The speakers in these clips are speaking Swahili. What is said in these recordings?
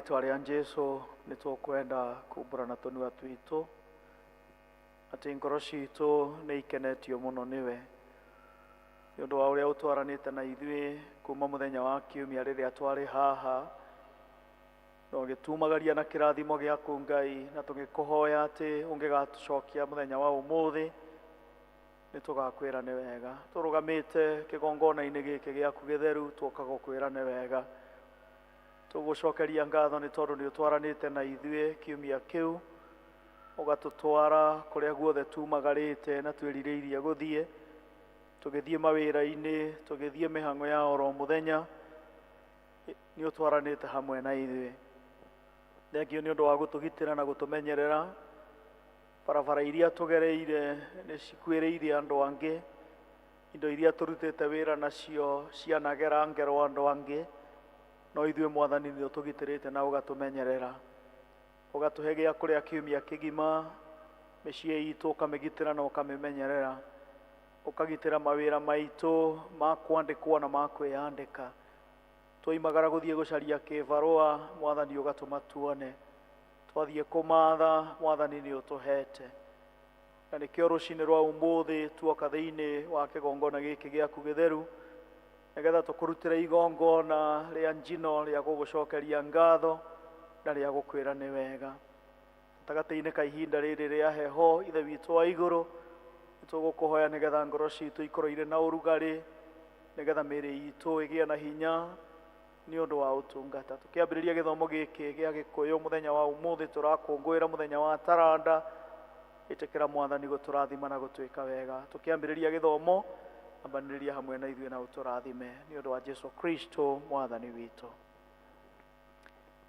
ritwa ria Jesu nitukwenda kumbũrana tũnua twitũ atĩ ngoro citũ nĩ ikenetio mũno nĩwe nĩ ũndũ wa ũrĩa ũtwaranĩte na ithuĩ kuma mũthenya wa kiumia rĩrĩa twarĩ haha na ũgĩtumagaria na kĩrathimo gĩaku Ngai, na tũgĩkũhoya atĩ ũngĩgatũcokia mũthenya wa ũmũthĩ nĩtũgakwĩra nĩ wega. Tũrũgamĩte kĩgongona-inĩ gĩkĩ gĩaku gĩtheru twoka gũkwĩra nĩ wega. Tũgũcokeria ngatho nĩ tondũ nĩ ũtwaranĩte na ithuĩ kiumia kĩu, ũgatũtwara kũrĩa guothe tumagarĩte na twĩrirĩirie gũthiĩ, tũgĩthiĩ mawĩra-inĩ, tũgĩthiĩ mĩhang'o ya oro mũthenya, nĩ ũtwaranĩte hamwe na ithuĩ. Thengio nĩ ũndũ wa gũtũgitĩra na gũtũmenyerera. Barabara iria tũgereire nĩ cikuĩrĩire andũ angĩ, indo iria tũrutĩte wĩra nacio cianagera ngero andũ angĩ, no ithuĩ Mwathani nĩ ũtũgitĩrĩte na ũgatũmenyerera, ũgatũhe gĩa kũrĩa kiumia kĩgima, mĩciĩ itũ ũkamĩgitĩra na ũkamĩmenyerera, ũkagitĩra mawĩra maitũ ma kwandĩkwo na ma kwĩyandĩka. Twaimagara gũthiĩ gũcaria kĩbarũa, Mwathani ũgatũma tuone, twathiĩ kũmatha, Mwathani nĩ ũtũhete. Na nĩkĩo rũciinĩ rwa ũmũthĩ tuoka thĩinĩ wa kĩgongona gĩkĩ gĩaku gĩtheru, nĩgetha tũkũrutĩre igongona rĩa njino rĩa gũgũcokeria ngatho na rĩa gũkwĩra nĩ wega. Gatagatĩ-inĩ ka ihinda rĩrĩ rĩa heho, Ithe witũ wa igũrũ, nĩtũgũkũhoya nĩgetha ngoro citũ ikorwo irĩ na ũrugarĩ, nĩgetha mĩĩrĩ itũ ĩgĩe na hinya nĩ ũndũ wa ũtungata. Tũkĩambĩrĩria gĩthomo gĩkĩ gĩa Gĩkũyũ mũthenya wa ũmũthĩ, tũrakũngũĩra mũthenya wa taranda, ĩtĩkĩra Mwathani gũtũrathima na gũtwĩka wega. Tũkĩambĩrĩria gĩthomo, ambanĩrĩria hamwe na ithuĩ na ũtũrathime nĩ ũndũ wa Jesu Kristo Mwathani witũ.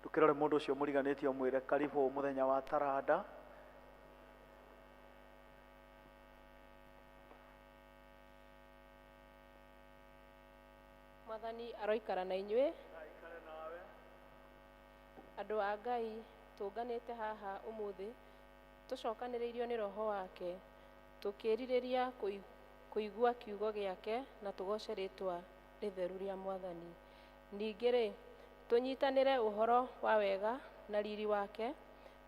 Ndũkĩrore mũndũ ũcio mũriganĩtie ũmwĩre karibu mũthenya wa taranda. Mwathani aroikara na inyuĩ. Andũ a Ngai tũnganĩte haha ũmũthĩ tũcokanĩrĩirio nĩ Roho wake, tũkĩrirĩria kũigua kiugo gĩake na tũgoce rĩtwa rĩtheru rĩa Mwathani. Ningĩ-rĩ, tũnyitanĩre ũhoro wa wega na riri wake,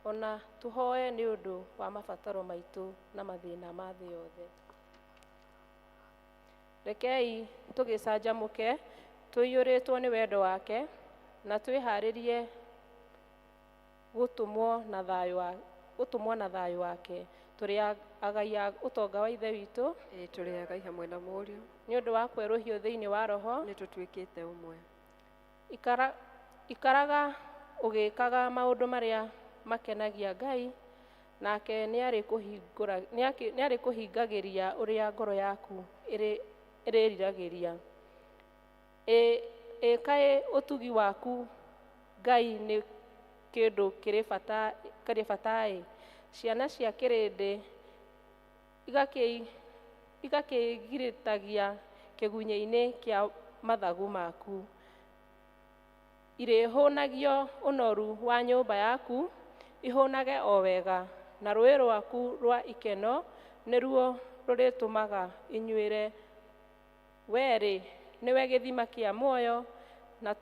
ona tũhoe nĩ ũndũ wa mabataro maitũ na mathĩna ma thĩ yothe. Rekei tũgĩcanjamũke tũiyũrĩtwo nĩ wendo wake na twĩharĩrie gũtũmwo na thayũ wake. Tũrĩ agai a ũtonga wa Ithe witũ, tũrĩ agai hamwe na Mũriũ, nĩ ũndũ wa kwerũhio thĩinĩ wa Roho, nĩ tũtuĩkĩte ũmwe. Ikaraga ũgĩkaga maũndũ marĩa makenagia Ngai, nake nĩ arĩkũhingagĩria ũrĩa ngoro yaku ĩrĩriragĩria. Kaĩ ũtugi waku Ngai nĩ kĩndũ kĩrĩ bata-ĩ, ciana cia kĩrĩndĩ igakĩgirĩtagia kĩgunyĩ-inĩ kĩa mathagu maku. Irĩhũnagio ũnoru wa nyũmba yaku, ihũnage o wega, na rũĩ rwaku rwa ikeno nĩruo rũrĩtũmaga inyuĩre. Wee-rĩ, nĩwe gĩthima kĩa muoyo, na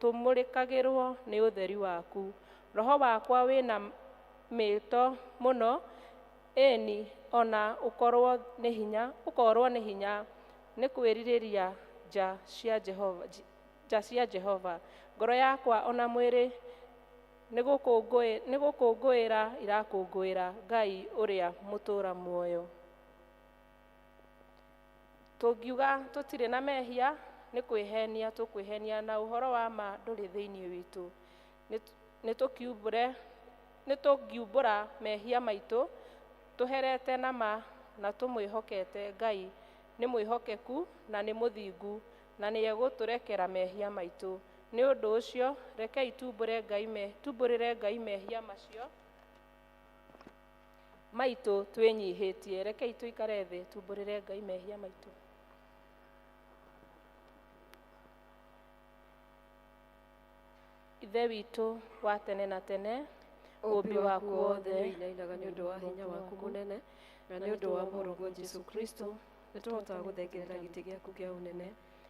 tũmũrĩkagĩrwo nĩ ũtheri waku. Roho wakwa wĩna mĩto mũno, ĩni ona ũkorwo nĩ hinya nĩ kwĩrirĩria nja cia Jehova. Ngoro yakwa ona mwĩrĩ nĩ gũkũngũĩra irakũngũĩra Ngai ũrĩa mũtũra muoyo. Tũngiuga tũtirĩ na mehia nĩ kwĩhenia tũkwĩhenia na ũhoro wa ma ndũrĩ thĩinĩ witũ. Nĩ tũngiumbũra mehia maitũ tũherete na ma na tũmwĩhokete. Ngai nĩ mwĩhokeku na nĩ mũthingu na nĩ egũtũrekera mehia maitũ. Nĩ ũndũ ũcio rekei tumbũrĩre Ngai mehia macio maitũ twĩnyihĩtie. Rekei tũikare thĩ tumbũrĩre Ngai mehia maitũ. Ithe witũ wa tene na tene, ũmbi waku wothe inainaga nĩ ũndũ wa hinya waku mũnene na nĩ ũndũ wa mũrũgwo Jesu Kristo, nĩ tũhotaga gũthengerera gĩtĩ gĩaku kĩa ũnene.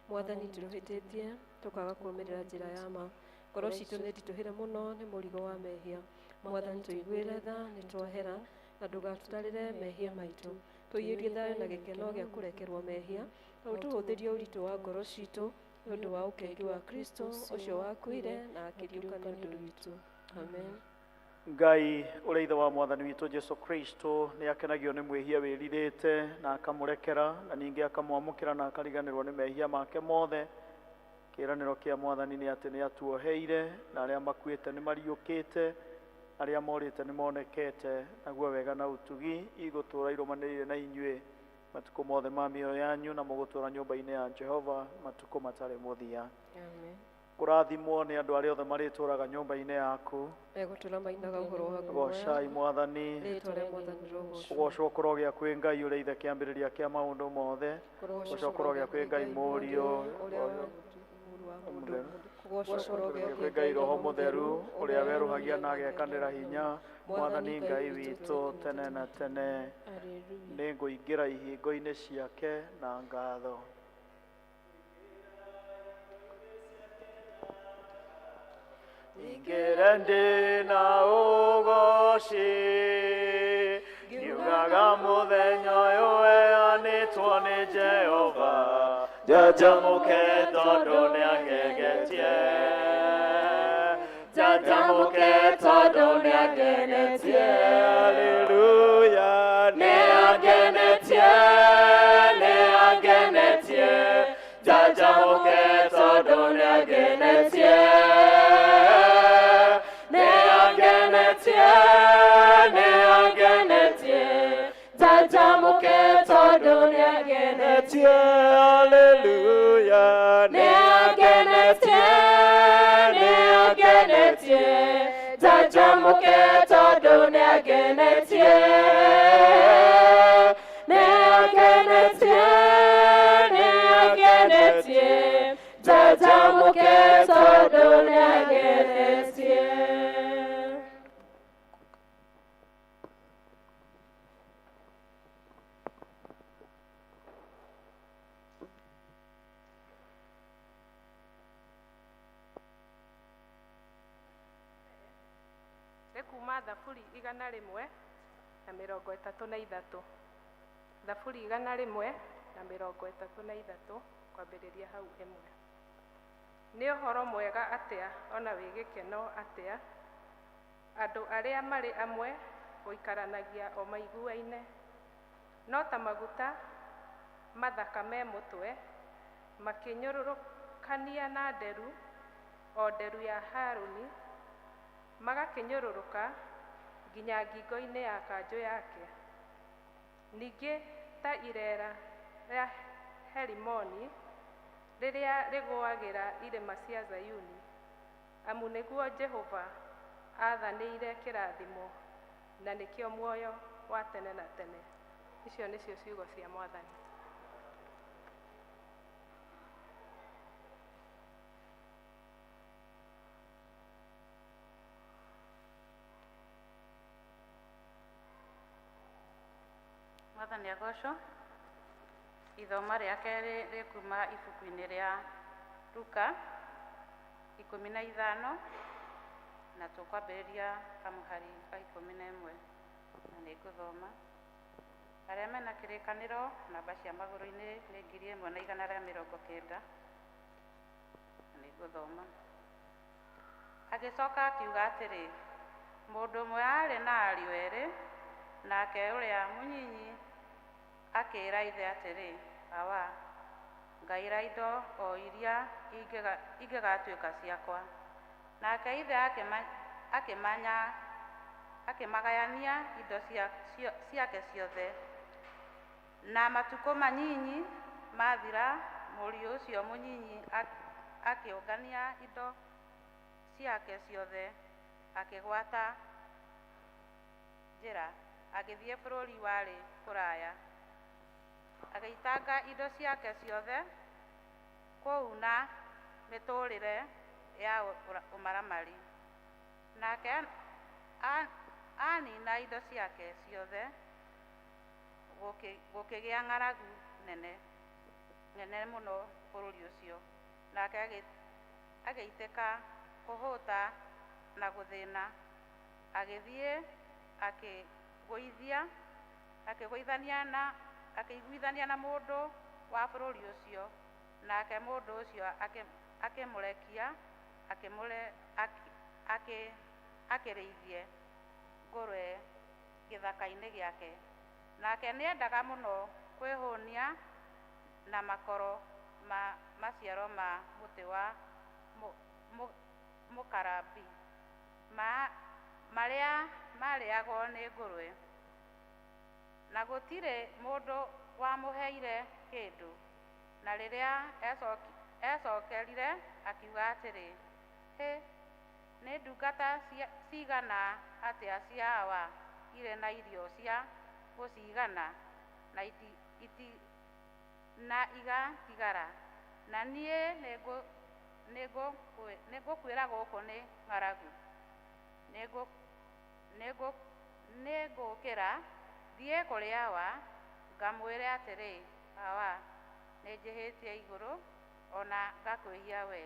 Mwathani tũrũhĩtĩtie tũkaga kũrũmĩrĩra njĩra ya ma, ngoro citũ nĩ nditũhĩre mũno nĩ mũrigo wa mehia. Mwathani tũiguĩre tha nĩ twahera, na ndũgatũtarĩre mehia maitũ. Tũiyũrie thayũ na gĩkeno gĩa kũrekerwo mehia, na ũtũhũthĩrie ũritũ wa ngoro citũ nĩ ũndũ wa ũkengi wa Kristo ũcio wakuire na akĩriũka nĩ ũndũ witũ. Amen. Ngai ũrĩa ithe wa mwathani witũ Jesu Kristo nĩ akenagio nĩ mwĩhia wĩrirĩte na akamũrekera, na ningĩ akamwamũkĩra na akariganĩrwo nĩ mehia make mothe. Kĩĩranĩro kĩa mwathani nĩ atĩ nĩ atuoheire, na arĩa makuĩte nĩ mariũkĩte, arĩa morĩte nĩ monekete, naguo wega na ũtugi igũtũũra irũmanĩrĩire na inyuĩ matukũ mothe ma mĩoyo yanyu, na mũgũtũũra nyũmba-inĩ ya Jehova matukũ matarĩ mũthia. Amen. Kũrathimwo nĩ andũ arĩa othe marĩtũũraga nyũmba-inĩ yaku. Megũtũũra mainaga ũhoro waku Gocai Mwathani. rĩĩtwa rĩa Mwathani rogocwo. Kũgocwo kũro gĩa kwĩ Ngai ũrĩa ithe kĩambĩrĩria kĩa maũndũ mothe. Kũgocwo kũro gĩa kwĩ Ngai Mũriũ, kũgocwo kũro gĩa kwĩ Ngai Roho Mũtheru, ũrĩa werũhagia na agekanĩra hinya, Mwathani Ngai witũ tene na tene. Nĩ ngũingĩra ihingo-inĩ ciake na ngatho. Ingĩre ndĩ na ũgooci, ngiugaga mũthenya ũyũ weanĩtwo nĩ Jehova, njanjamũke tondũ nĩangegetie, njanjamũke tondũ nĩangenetie. Haleluya, nĩangenetie, nĩangenetie, njanjamũke tondũ nĩangenetie. Haleluya, nĩangenetie, nĩangenetie, njanjamũke tondũ nĩangenetie. Nĩangenetie, nĩangenetie, njanjamũke tondũ nĩangenetie. Kuma Thaburi 133. Thaburi 133 kwambĩrĩria hau ĩmwe. Nĩ ũhoro mwega atĩa ona wĩ gĩkeno atĩa, andũ arĩa marĩ amwe gũikaranagia o maiguaine, no ta maguta mathaka me mũtwe makĩnyũrũrũkania na nderu, o nderu ya Harũni, magakĩnyũrũrũka nginya ngingo-inĩ ya kanjũ yake. Ningĩ ta irera rĩa Herimoni rĩrĩa rĩgũagĩra irĩma cia Zayuni, amu nĩguo Jehova athanĩire kĩrathimo, na nĩkĩo muoyo wa tene na tene. Icio nĩcio ciugo cia Mwathani. Mwathani agocwo. Ithoma rĩa kerĩ rĩkuma ibuku-inĩ rĩa Luka 15 na tũkwambĩrĩria kamũhari ka 11 na nĩngũthoma. Arĩa mena kĩrĩkanĩro namba cia magũrũ-inĩ nĩ 1190 na nĩngũthoma. Agĩcoka akiuga atĩrĩ, mũndũ ũmwe arĩ na ariũ erĩ, nake ũrĩa mũnyinyi akĩĩra ithe atĩrĩ, awa, ngaĩra indo o iria ingĩgatuĩka ciakwa. Nake ithe akĩmagayania indo ciake ciothe. Na matukũ manyinyi mathira, mũriũ ũcio mũnyinyi akĩũngania indo ciake ciothe, akĩgwata njĩra agĩthiĩ bũrũri warĩ kũraya. Agĩitanga indo ciake ciothe kũu na mĩtũrĩre ya ũmaramari. Nake anina indo ciake ciothe, gũkĩgĩa ng'aragu nene mũno bũrũri ũcio. Nake agĩitĩka kũhũta na gũthĩna, agĩthiĩ akĩiguithania na mũndũ wa bũrũri ũcio, nake mũndũ ũcio akĩmũrekia akĩrĩithie ngũrwe gĩthaka-inĩ gĩake. Nake nĩendaga mũno kwĩhũnia na makoro ma maciaro ma mũtĩ wa mũkarambi marĩa marĩagwo nĩ ngũrwe, na gũtirĩ mũndũ wamũheire kĩndũ. Na rĩrĩa ecokerire akiuga atĩrĩ, nĩ ndungata cigana atĩa cia Hawa irĩ na irio cia gũcigana na igatigara, na niĩ nĩngũkwĩra gũkũ nĩ ng'aragu. Nĩngũkĩra thiĩ kũrĩ Hawa ngamwĩre atĩrĩ, Hawa, nĩnjĩhĩtie igũrũ ona ngakwĩhia we.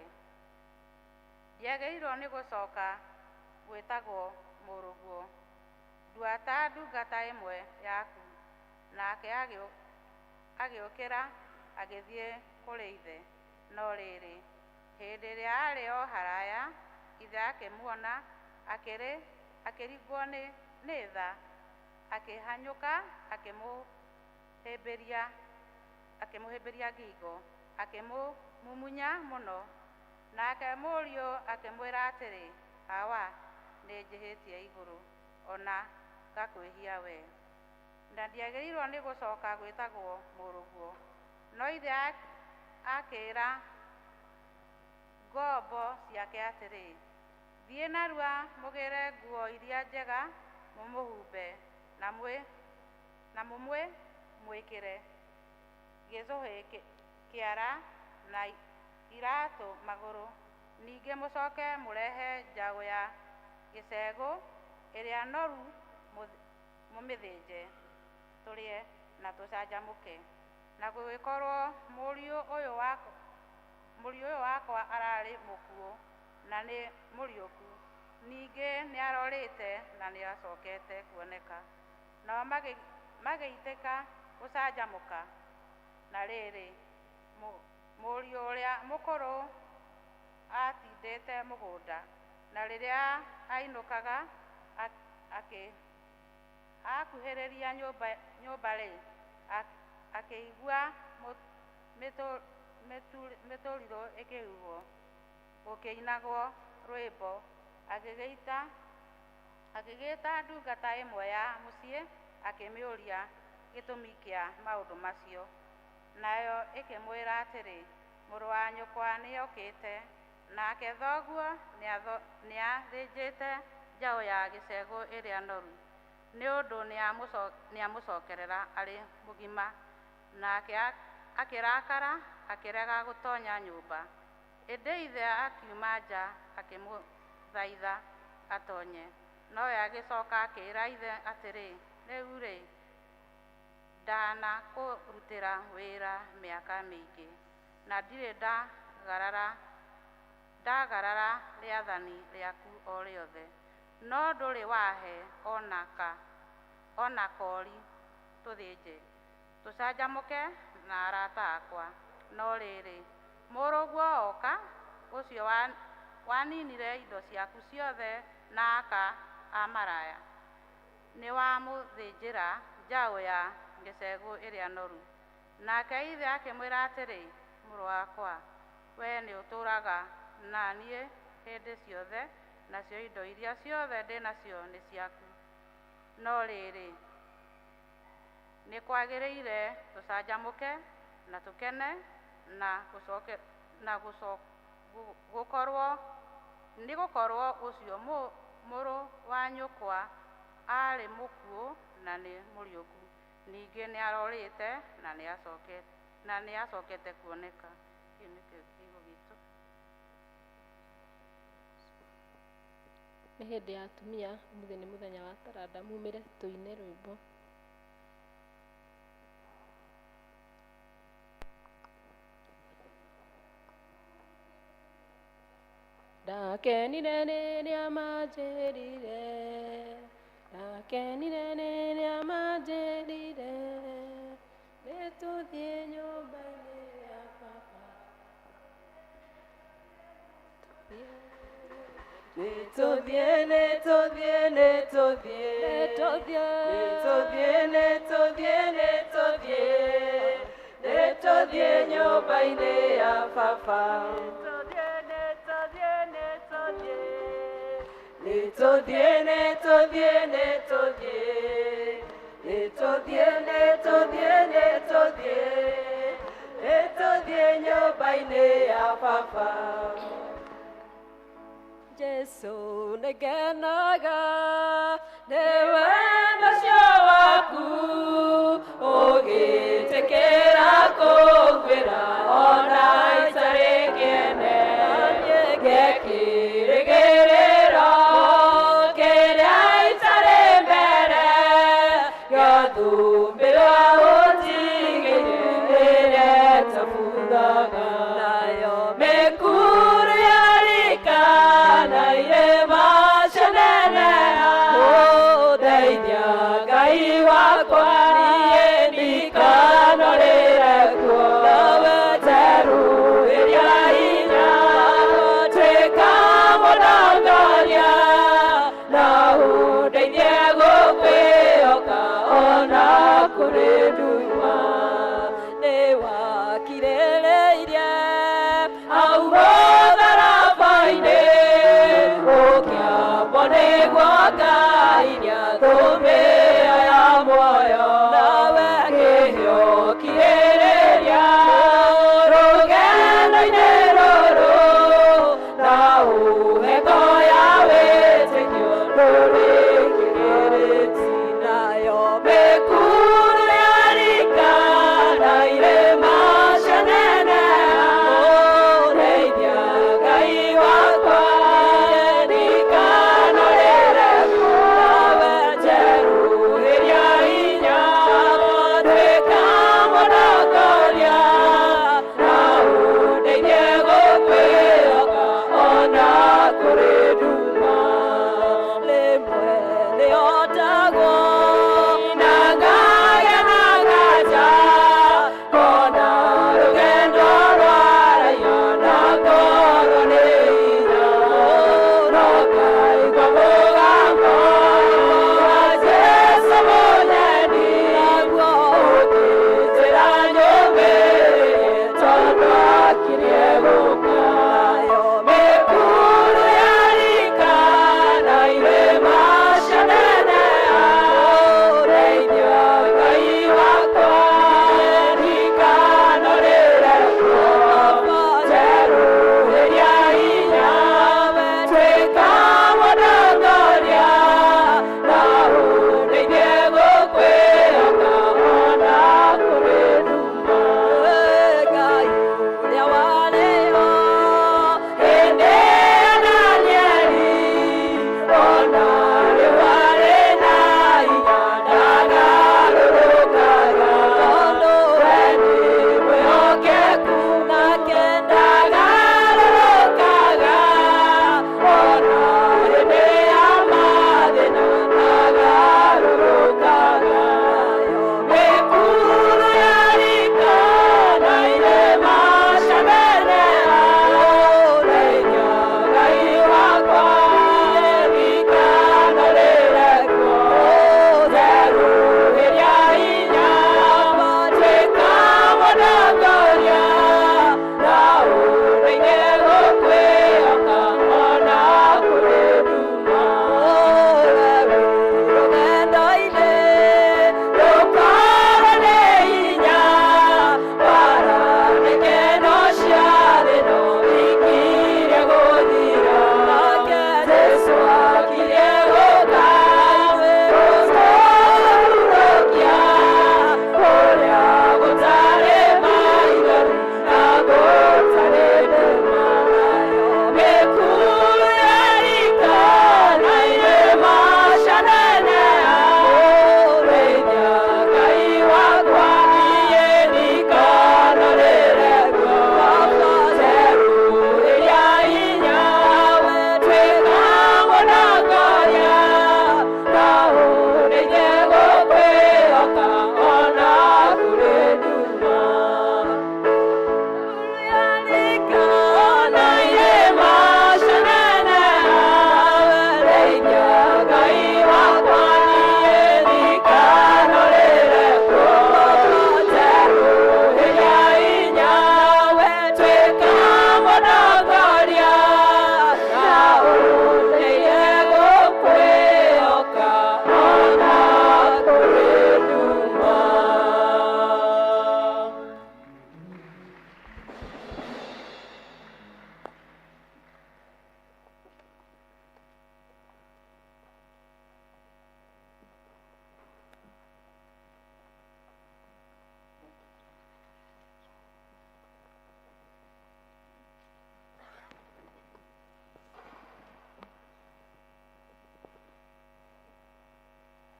Ndiagĩrĩirwo nĩ gũcoka gwĩtagwo mũrũguo. Ndua ta ndungata ĩmwe yaku. Nake agĩũkĩra agĩthiĩ kũrĩ ithe. No rĩrĩ, hĩndĩ ĩrĩa arĩ o haraya, ithe akĩmuona akĩringwo nĩ tha, akĩhanyũka akĩmũhĩmbĩria ngingo, akĩmũmumunya mũno. Nake mũriũ akĩmwĩra atĩrĩ, Hawa, nĩnjĩhĩtie igũrũ ona ngakwĩhia we, na ndiagĩrĩirwo nĩ gũcoka gwĩtagwo mũrũguo. No ithe akĩĩra ngombo ciake atĩrĩ, thiĩ narua mũgĩre nguo iria njega mũmũhumbe na mwĩkĩre gĩcũhĩ kĩara na iratũ magũrũ. Ningĩ mũcoke mũrehe njaũ ya gĩcegũ ĩrĩa noru mũmĩthĩnje, tũrĩe na tũcanjamũke. Na gũgĩkorwo mũriũ ũyũ wakwa ararĩ mũkuũ na nĩ mũriũku, ningĩ nĩarorĩte na nĩacokete kuoneka. Nao magĩitĩka gũcanjamũka. Na rĩrĩ, mũriũ ũrĩa mũkũrũ atindĩte mũgũnda, na rĩrĩa ainũkaga akuhĩrĩria nyũmba-rĩ, akĩigua mĩtũrirũ ĩkĩhuhwo, gũkĩinagwo rwĩmbo, agĩgĩta ndungata ĩmwe ya mũciĩ akĩmĩũria gĩtũmi kĩa maũndũ macio. Nayo ĩkĩmwĩra atĩrĩ, mũrũ wa nyũkwa nĩokĩte, nake thoguo nĩathĩnjĩte njaũ ya gĩcegũ ĩrĩa noru, nĩ ũndũ nĩamũcokerera arĩ mũgima. Nake akĩrakara akĩrega gũtonya nyũmba. Ĩndĩ ithe akiuma nja akĩmũthaitha atonye. Nowe agĩcoka akĩĩra ithe atĩrĩ, rĩu-rĩ, ndanakũrutĩra wĩra mĩaka mĩingĩ, na ndirĩ ndagarara rĩathani rĩaku o rĩothe, no ndũrĩ wahe ona kori tũthĩnje, tũcanjamũke na arata akwa. No rĩrĩ, mũrũguo oka, ũcio waninire indo ciaku ciothe na aka a maraya, nĩwamũthĩnjĩra njaũ ya gĩcegũ ĩrĩa noru. Nake ithe akĩmwĩra atĩrĩ, mũrũ wakwa, we nĩũtũũraga na niĩ hĩndĩ ciothe, nacio indo iria ciothe ndĩnacio nĩ ciaku. No rĩrĩ, nĩkwagĩrĩire tũcanjamũke na tũkene nĩgũkorwo ũcio mũrũ wa nyũkwa arĩ mũkuũ na nĩ mũriũku, ningĩ nĩarorĩte na nĩacokete kuoneka. Kĩu nĩkĩo kiugo gitũ. Nĩ hĩndĩ ya atumia, ũmũthĩ nĩ mũthenya wa taranda, mumĩre tũine rwĩmbo. ndakenire rĩrĩa manjĩrire, ndakenire rĩrĩa manjĩrire, nĩtũthiĩ nyũmba-inĩ ya baba. Nĩtũthiĩ, nĩtũthiĩ, nĩtũthiĩ, nĩtũthiĩ, nĩtũthiĩ, nĩtũthiĩ, nĩtũthiĩ nyũmba-inĩ ya baba. Nĩtũthiĩ, nĩtũthiĩ, nĩtũthiĩ, nĩtũthiĩ, nĩtũthiĩ, nĩtũthiĩ, nĩtũthiĩ nyũmba-inĩ ya baba. Jesu nĩngenaga nĩ wendo ũcio waku, ũgĩtĩkĩra kũnguĩra ona itarĩ kĩene, ngĩkĩrĩgĩrĩro kĩrĩa itarĩ mbere, gĩathumbĩra ũnjigĩire rĩrĩa tabuthaga, nayo mĩkuru ya rika na irĩma cianeneha, ndeithia Ngai wakwa niĩ ndikanarĩre kuo, nawe njerũhĩria hinya tuĩka mũndongoria, na ũndeithie gũkwĩhoka ona kũrĩ nduma. Nĩwakirĩrĩirie hau mũtharaba-inĩ, ũkĩambwo nĩguo Ngai nĩathũmbĩra ya muoyo, nawe ngĩhĩũkirĩrĩria rũgendo-inĩ rũrũ, na ũheko ya wĩtĩkio ndũrĩ kĩgĩrĩti, nayo mĩkuru ya rika na irĩma cianeneha, ndeithia Ngai wakwa ndikanarĩre kuo, nawe njerũ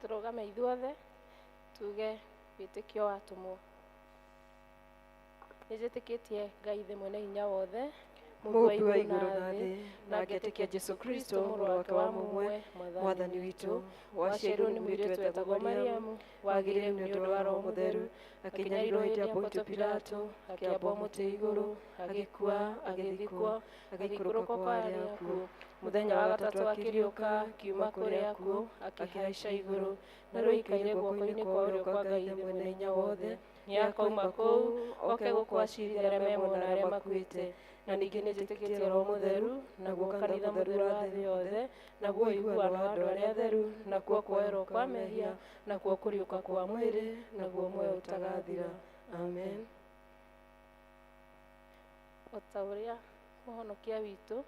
tũrũgame ithuothe tuge wĩtĩkio watũmwo. Nĩnjĩtĩkĩtie Ngai Ithe mwene hinya wothe, Mũmbi wa igũrũ na thĩ, na ngetĩkia Jesũ Kristo mũrũ wake wa mũmwe, mwathani witũ, waciarirwo nĩ mũirĩtu wetagwo Mariamu, wagĩrĩirwo nĩ ũndũ wa Roho Mũtheru, akĩnyarirwo hĩndĩ ya Pontio Pilato, akĩambwo mũtĩ igũrũ, agĩkua, agĩthikwo, agĩikũrũka kwa arĩa akuũ. Mũthenya wa gatatũ akĩriũka, akiuma kũrĩ akuũ, akĩhaica igũrũ, na rĩu aikaire guoko-inĩ kwa ũrĩo kwa Ngai Ithe mwene hinya wothe. Nĩakoima kũu, oke gũkũ aciirithia arĩa memwo na arĩa makuĩte. Na ningĩ nĩnjĩtĩkĩtie Roho Mũtheru, naguo kanitha mũtheru wa thĩ yothe, naguo ũiguano wa andũ arĩa atheru, nakuo kuoerwo kwa mehia, nakuo kũriũka kwa mwĩrĩ, naguo muoyo ũtagathira. Amen. O ta ũrĩa mũhonokia witũ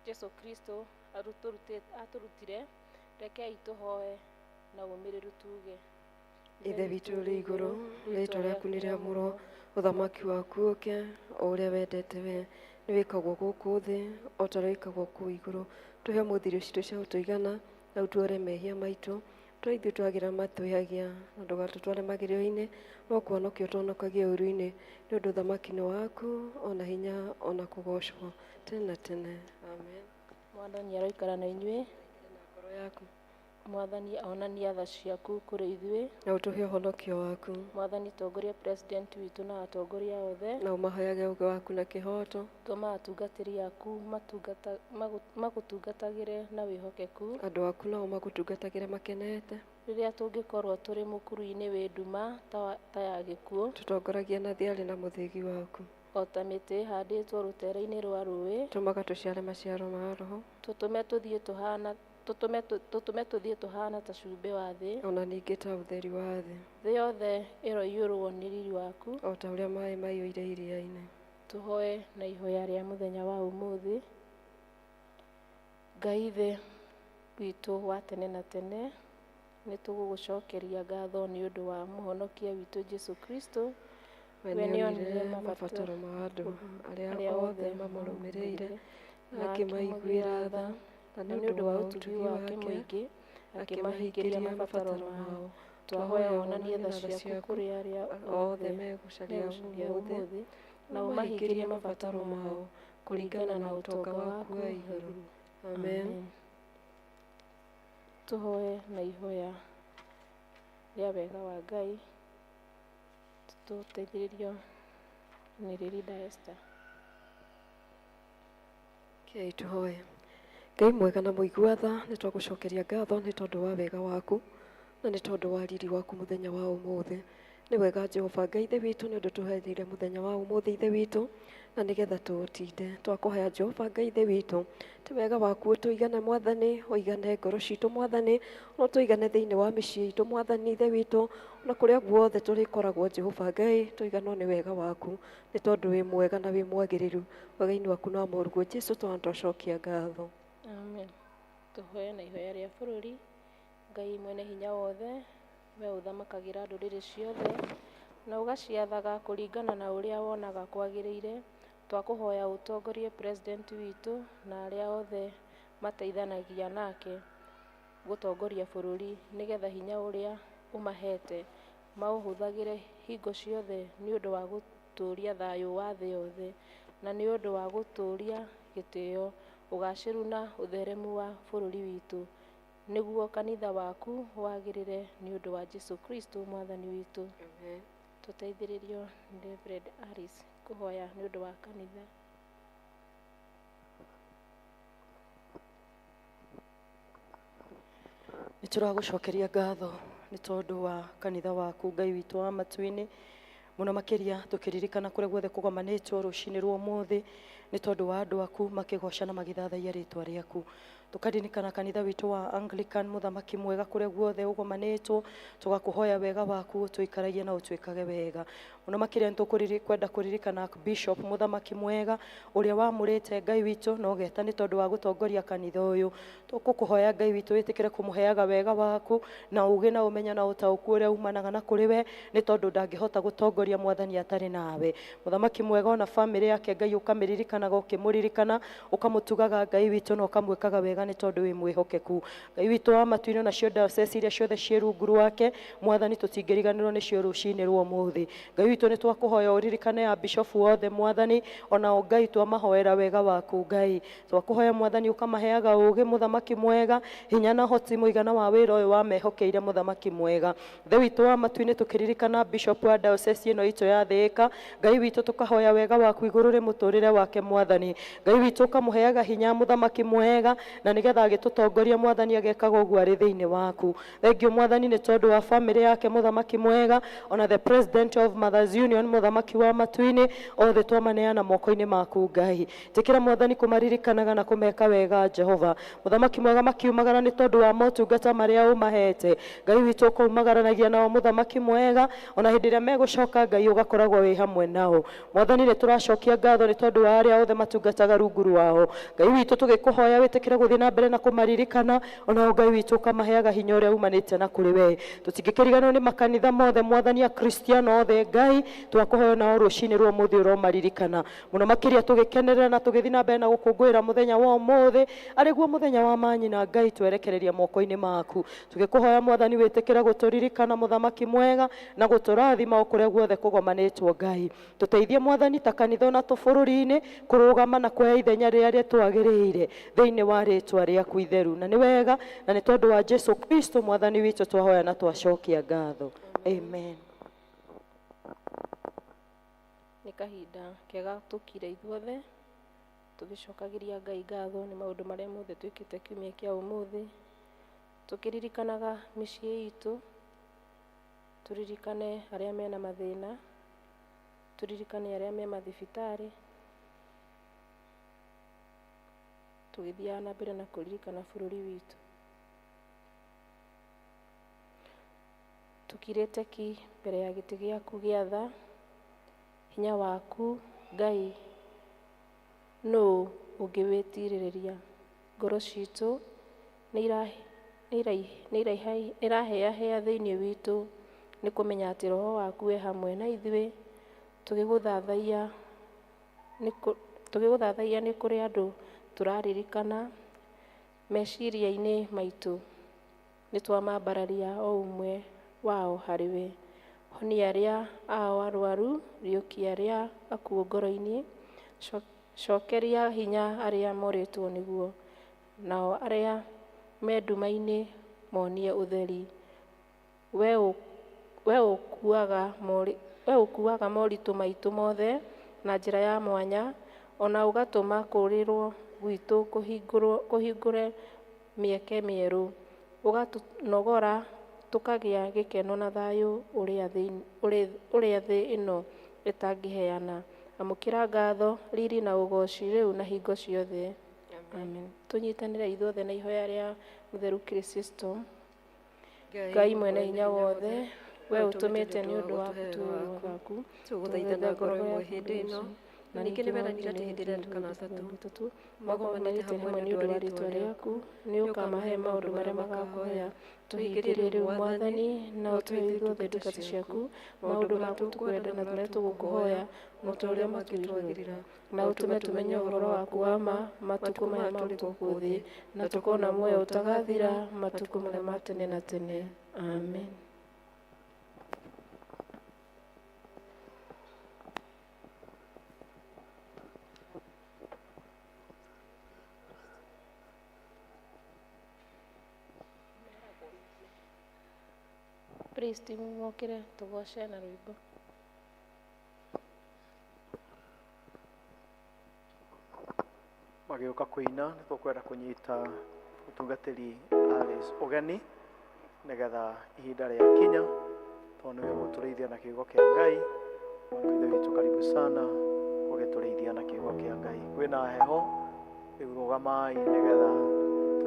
Jesũ Kristo atũrutire, rekei tũhoe na ũmĩrĩru tuge. Ithe witũ ũrĩ igũrũ, rĩĩtwa rĩaku nĩ rĩamũrwo, ũthamaki waku ũke, o ũrĩa wendete we nĩ wĩkagwo gũkũ thĩ, o ta ũrĩa wĩkagwo kũu igũrũ. Tũhe mũthithũ citũ cia gũtũigana, na ũtuore mehia maitũ, tũrĩa ithuĩ twagĩra matwĩhagia, na ndũgatũtware magerio-inĩ, no kũhonokia ũtũhonokagie ũũru-inĩ, nĩ ũndũ ũthamaki nĩ waku, ona hinya, ona kũgocwo tene na tene. Amen. Mwathani aroikara na inyuĩ. Ngoro yaku Mwathani aonanie tha ciaku kũrĩ ithuĩ. na ũtũhe ũhonokio waku, Mwathani tongoria president witũ na atongoria othe. na ũmaheage ũũgĩ waku na kĩhooto. Tũma atungatĩri aku magũtungatagĩre na wĩhokeku. Andũ aku nao magũtungatagĩre makenete. Rĩrĩa tũngĩkorwo tũrĩ mũkuru-inĩ wĩ nduma ta ya gĩkuũ, Tũtongoragie na thiarĩ na mũthĩgi waku. o ta mĩtĩ ĩhandĩtwo rũtere-inĩ rwa rũĩ. Tũmaga tũciare maciaro ma Roho, Tũtũme tũthiĩ tũhana ta cumbĩ wa thĩ. ona ningĩ ta ũtheri wa thĩ, Thĩ yothe ĩroiyũrwo nĩ riri waku. o ta ũrĩa maaĩ maiyũire iria-inĩ. Tũhoe na ihoya rĩa mũthenya wa ũmũthĩ. Ngai Ithe witũ wa tene na tene, nĩ tũgũgũcokeria ngatho nĩ ũndũ wa mũhonokia witũ Jesũ Kristo. We nĩonire mabataro ma andũ arĩa othe mamũrũmĩrĩire, na akĩmaiguĩra tha, na nĩ ũndũ wa ũtugi wake mũingĩ, akĩmahingĩria mabataro mao. Twahoya wonanie tha ciaku kũrĩ arĩa othe megũcaria ũmũthĩ, na ũmahingĩrie mabataro mao kũringana na ũtonga waku wa igũrũ. Amen. Tũhoe na ihoya rĩa wega wa Ngai, tũteithĩrĩrio nĩ Rĩrinda Esther. Kĩai tũhoe. Ngai mwega na mũigua wa tha, nĩ twagũcokeria ngatho nĩ tondũ wa wega waku, na nĩ tondũ wa riri waku mũthenya wa ũmũthĩ. Nĩ wega Jehova Ngai Ithe witũ, nĩ ũndũ tũhereire mũthenya wa ũmũthĩ Ithe witũ, na nĩgetha tũũtinde. Twakũhoya Jehova Ngai Ithe witũ, ti wega waku ũtũigane Mwathani, ũigane ngoro citũ Mwathani, no tũigane thĩinĩ wa mĩciĩ itũ Mwathani Ithe witũ, na kũrĩa guothe tũrĩkoragwo Jehova Ngai, tũiganwo nĩ wega waku, nĩ tondũ wĩ mwega na wĩ mwagĩrĩru. Wega-inĩ waku na mũruguo Jesũ twacokia ngatho. Amen. Tũhoe na ihoya rĩa bũrũri. Ngai mwene hinya wothe, we ũthamakagĩra ndũrĩrĩ ciothe, na ũgaciathaga kũringana na ũrĩa wonaga kwagĩrĩire. Twakũhoya ũtongorie president witũ na arĩa othe mateithanagia nake gũtongoria bũrũri, nĩgetha hinya ũrĩa ũmahete maũhũthagĩre hingo ciothe nĩ ũndũ wa gũtũũria thayũ wa thĩ yothe, na nĩ ũndũ wa gũtũũria gĩtĩo, ũgacĩru na ũtheremu wa bũrũri witũ, nĩguo kanitha waku wagĩrĩre nĩ ũndũ wa Jesũ Kristo mwathani witũ. Amen. Tũteithĩrĩrio nĩ Reverend Alice kũhoya nĩ ũndũ wa kanitha. Nĩ tũragũcokeria ngatho nĩ tondũ wa kanitha waku Ngai witũ wa matu-inĩ, mũno makĩria tũkĩririkana kũrĩa guothe kũgomanĩtwo rũcinĩ rwa ũmũthĩ, nĩ tondũ wa andũ aku makĩgoca na magĩthathaia rĩtwa rĩaku. tukaririkana kanitha witũ wa Anglican mũthamaki mwega kũrĩa guothe ũgomanĩtwo, tũgakũhoya wega waku ũtũikaragie na ũtwĩkage wega. Mũno makĩria nĩtũkwenda kũririkana Bishop mũthamaki mwega ũrĩa wamũrĩte Ngai witũ na ũgeta nĩ tondũ wa gũtongoria kanitha ũyũ. Tũkũkũhoya Ngai witũ wĩtĩkĩre kũmũheaga wega waku na ũgĩ na ũmenyo na ũtaũku ũrĩa umanaga na kũrĩ we, nĩ tondũ ndangĩhota gũtongoria Mwathani atarĩ nawe. Mũthamaki mwega ona bamĩrĩ yake Ngai ũkamĩririkanaga ũkĩmũririkana, ũkamũtugaga Ngai witũ na ũkamwĩkaga wega nĩ tondũ wĩ mwĩhokeku. Ngai witũ wa matu-inĩ nacio diocese iria ciothe ciĩ rungu rwake, Mwathani tũtingĩriganĩrwo nĩcio rũcinĩ rwa ũmũthĩ. Ngai witũ nĩ twakũhoya ũririkane a Bishop wothe Mwathani, onao Ngai twamahoera wega waku Ngai. Twakũhoya Mwathani ũkamaheaga ũgĩ mũthamaki mwega, hinya na hoti mũigana wa wĩra ũyũ wamehokeire mũthamaki mwega. Ithe witũ wa matu-inĩ tũkĩririkana Bishop wa diocese ĩno itũ ya Thĩka, Ngai witũ tũkahoya wega waku igũrũ rĩ mũtũrĩre wake Mwathani. Ngai witũ ũkamũheaga hinya mũthamaki mwega, na nĩgetha agĩtũtongoria Mwathani agekaga ũguo arĩ thĩinĩ waku. Thengiũ Mwathani nĩ tondũ wa bamĩrĩ yake mũthamaki mwega, ona the president of Mothers Union mũthamaki wa matu-inĩ, othe twamaneana moko-inĩ maku Ngai. Tĩkĩra Mwathani kũmaririkanaga na kũmeka wega Jehova. Mũthamaki mwega makiumagara nĩ tondũ wa motungata marĩa ũmahete. Ngai witũ ũkaumagaranagia nao mũthamaki mwega, ona hĩndĩ ĩrĩa megũcoka Ngai ũgakoragwo wĩ hamwe nao. Mwathani nĩ tũracokia ngatho nĩ tondũ wa arĩa othe matungataga rungu rwao. Ngai witũ tũgĩkũhoya wĩtĩkĩre gũthiĩ na mbere na kũmaririkana, ona Ngai witũ ũkamaheaga hinya ũrĩa umanĩte na kũrĩ we. Tũtingĩkĩriganĩrwo nĩ makanitha mothe Mwathani akristiano othe Ngai, twakũhoya nao rũcinĩ rwa ũmũthĩ ũromaririkana. Mũno makĩria tũgĩkenerera na tũgĩthiĩ na mbere na gũkũngũĩra mũthenya wa ũmũthĩ arĩ guo mũthenya wa manyina Ngai, twerekereria moko-inĩ maku. Tũgĩkũhoya Mwathani wĩtĩkĩre gũtũririkana mũthamaki mwega na gũtũrathima o kũrĩa guothe kũgomanĩtwo Ngai. Tũteithie Mwathani ta kanitha ona tũbũrũri-inĩ kũrũgama na kuoya ithenya rĩrĩa rĩtwagĩrĩire thĩinĩ wa rĩtwa rĩaku itheru. Na nĩ wega na nĩ tondũ wa Jesu Kristo Mwathani witũ twahoya na twacokia ngatho. Amen. Nĩ kahinda kega tũkire ithuothe tũgĩcokagĩria Ngai ngatho nĩ maũndũ marĩa mothe twĩkĩte kiumia kĩa ũmũthĩ, tũkĩririkanaga mĩciĩ itũ, tũririkane arĩa mena mathĩna, tũririkane arĩa me mathibitarĩ, tũgĩthiaga na mbere na kũririkana bũrũri witũ. Tukirĩte ki mbere ya gĩtĩ gĩaku gĩa tha, hinya waku Ngai nũ ũngĩwĩtirĩrĩria. Ngoro citũ nĩirahĩahĩa thĩinĩ witũ nĩ kũmenya atĩ roho waku we hamwe na ithuĩ. Tũgĩgũthathaiya nĩ kũrĩ andũ tũraririkana meciria-inĩ maitũ, nĩ twamambararia o ũmwe wao harĩ we. Honia arĩa ao arwaru, riũkia arĩa akuũ ngoro-inĩ, cokeria hinya arĩa morĩtwo nĩguo, nao arĩa me nduma-inĩ monie ũtheri. We ũkuaga moritũ maitũ mothe na njĩra ya mwanya, ona ũgatũma kũũrĩrwo gwitũ kũhingũre mĩeke mĩerũ, ũgatũnogora tũkagĩa gĩkeno na thayũ ũrĩa thĩ ĩno ĩtangĩheana. Amũkĩra ngatho, riri na ũgoci rĩu na hingo ciothe. Amen. Tũnyitanĩre ithuothe na ihoya rĩa mũtheru Kristo. Ngai mwene hinya wothe, we ũtũmĩte nĩ ũndũ wa gũtuĩrwo gwaku, tũgũthaithaga ngoro ĩmwe hĩndĩ ĩno, na ningĩ nĩ weranire atĩ hĩndĩ ĩrĩa tũkanatatu magomanĩte hamwe nĩ ũndũ wa rĩĩtwa rĩaku, nĩ ũkamahe maũndũ marĩa makahoya. Tũhingĩrie rĩu Mwathani, na ũtũhe ithuothe ndungata ciaku maũndũ maku tũkwenda na marĩa tũgũkũhoya, na ũrĩa matũiguagĩrĩra, na ũtũme tũmenye ũhoro waku wa ma matukũ maya marutwo thĩ, na tũkona muoyo ũtagathira matukũ marĩa ma tene na tene. Amen. Priest mokire tugoce na rwĩmbo. Magĩũka kũina nĩ tũkwenda kũnyita ũtungatĩri Alice ũgeni nĩgetha ihinda rĩa kinya, tondũ nĩwe gũtũrĩithia na kiugo kĩa Ngai. Ithe witũ karibu sana ũgĩtũrĩithia na kiugo kĩa Ngai. Kwĩna heho rĩu rũgamai nĩgetha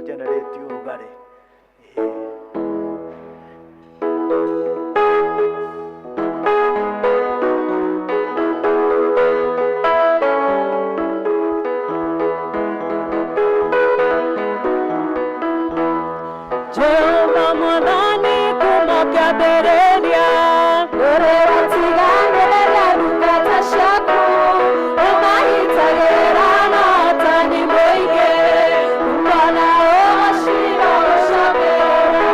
generate urugari. Jehova mwadhani kumokia berelia Gorera tigangelela dukata shaku Omahitagera na tani moige Mbana o shiro shabera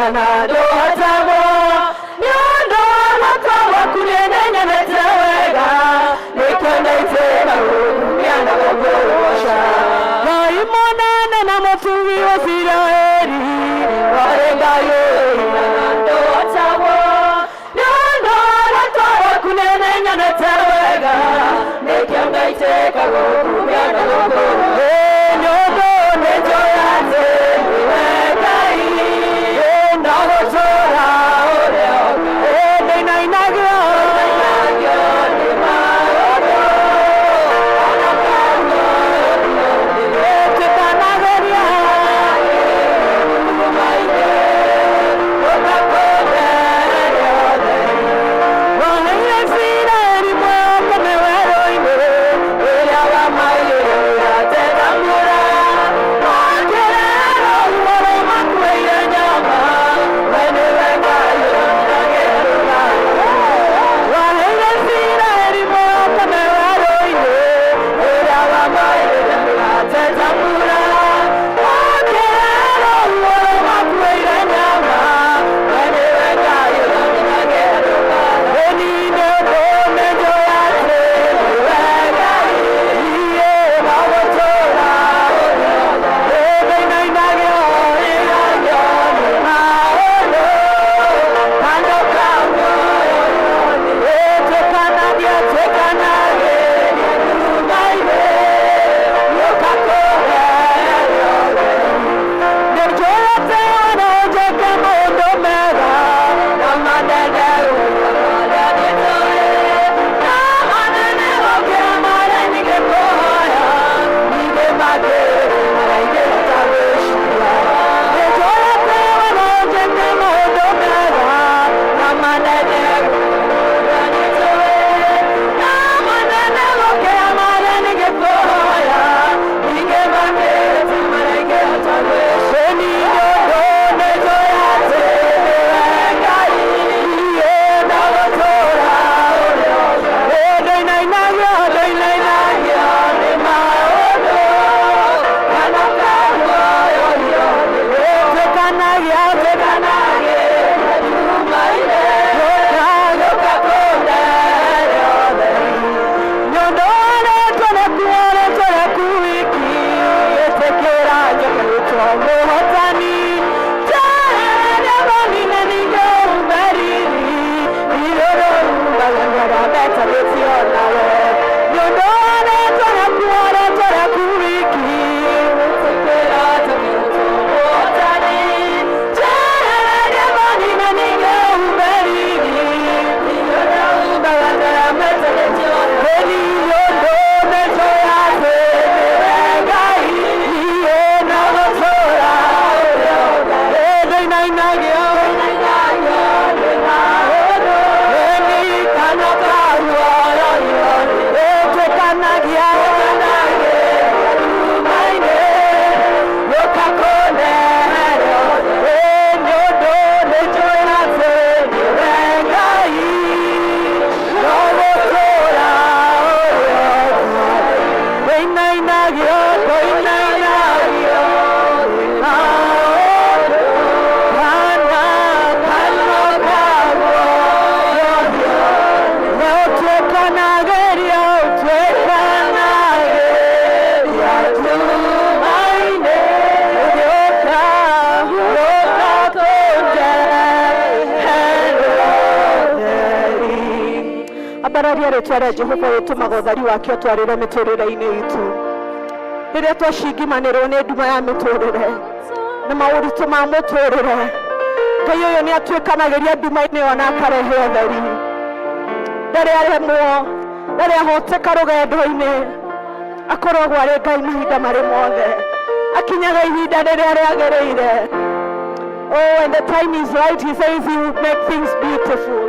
imana ndohatamo nyondo natawa kunenenya netewega nikenda itema rumiana gogorosha waimonana na mutugi wa Israeli warengayo imana ndohatamo nyondo natawa kunenenya netewega nikenda iteka rumiana gogorosha nyondo nejoyate Abararia retwara Jehova wetumaga uthari wake utwarire miturire-ini itu riria twashingimanirwo ni nduma ya miturire na mauritu ma muturire Ngai uyu ni atwikanagiria nduma-ini iyo na akarehe uthari riria aremwo riria ahoteka rugendo-ini akoragwo ari Ngai mahinda mari mothe akinyaga ihinda riria riagiriire. Oh, when the time is right, he says he will make things beautiful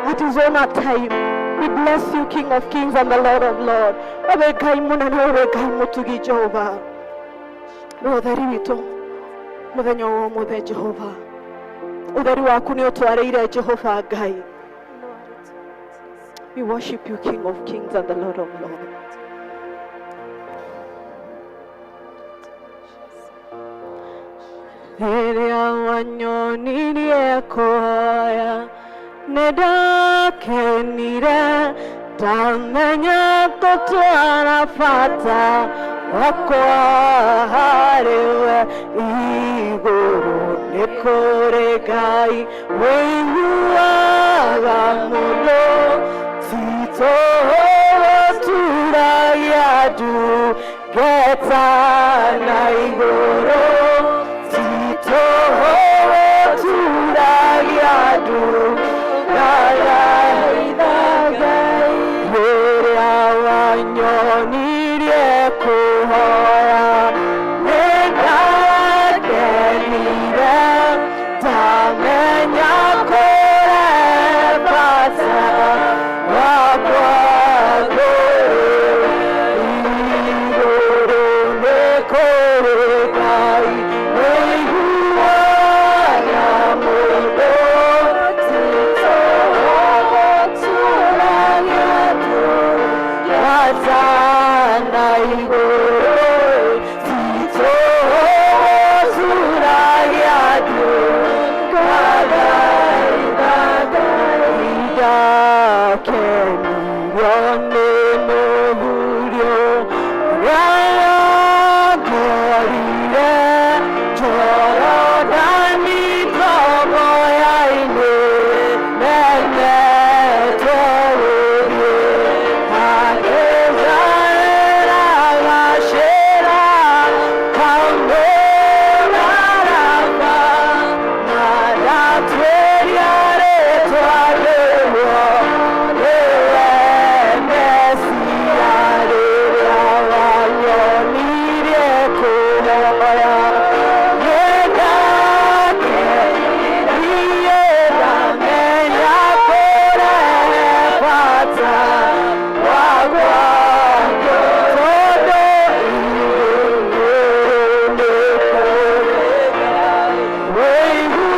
at his own time. We bless you, King of Kings and the Lord of Lords. Wewe Ngai munene, wewe Ngai mutugi Jehova. Uthari witu muthenya wa muthe Jehova, uthari waku ni utwarire Jehova Ngai. We worship you, King of Kings and the Lord of Lords. rĩrĩa wanyonirie kũhoya nĩndakenire ndamenya gũtwara bata wakwa harĩwe igũrũ nĩ kũrĩ Ngai wĩiguaga mũndũ titũturagia ndungata na igũrũ titũturagia ndungata rĩrĩa wanyonirie kũhoya nĩndakenire ndamenya kũrĩ bata wakwa igũrũ nĩ kũrĩ Ngai wĩiguaga mũndũ titũturagia ndungata na igũrũ titũturagia ndungata ndakenirio nĩ mũhurio rĩangorire Jorodani toboya-inĩ nenete gũthiĩ agĩcaĩra gacĩra kaumĩraramba na ndatuĩria rĩtwa rĩuo nĩwe Mesia rĩrĩa wanyonirie kũhoya nĩndakenire ndamenya kũrĩ bata wakwa tondũ igũrũ nĩ kũrĩ Ngai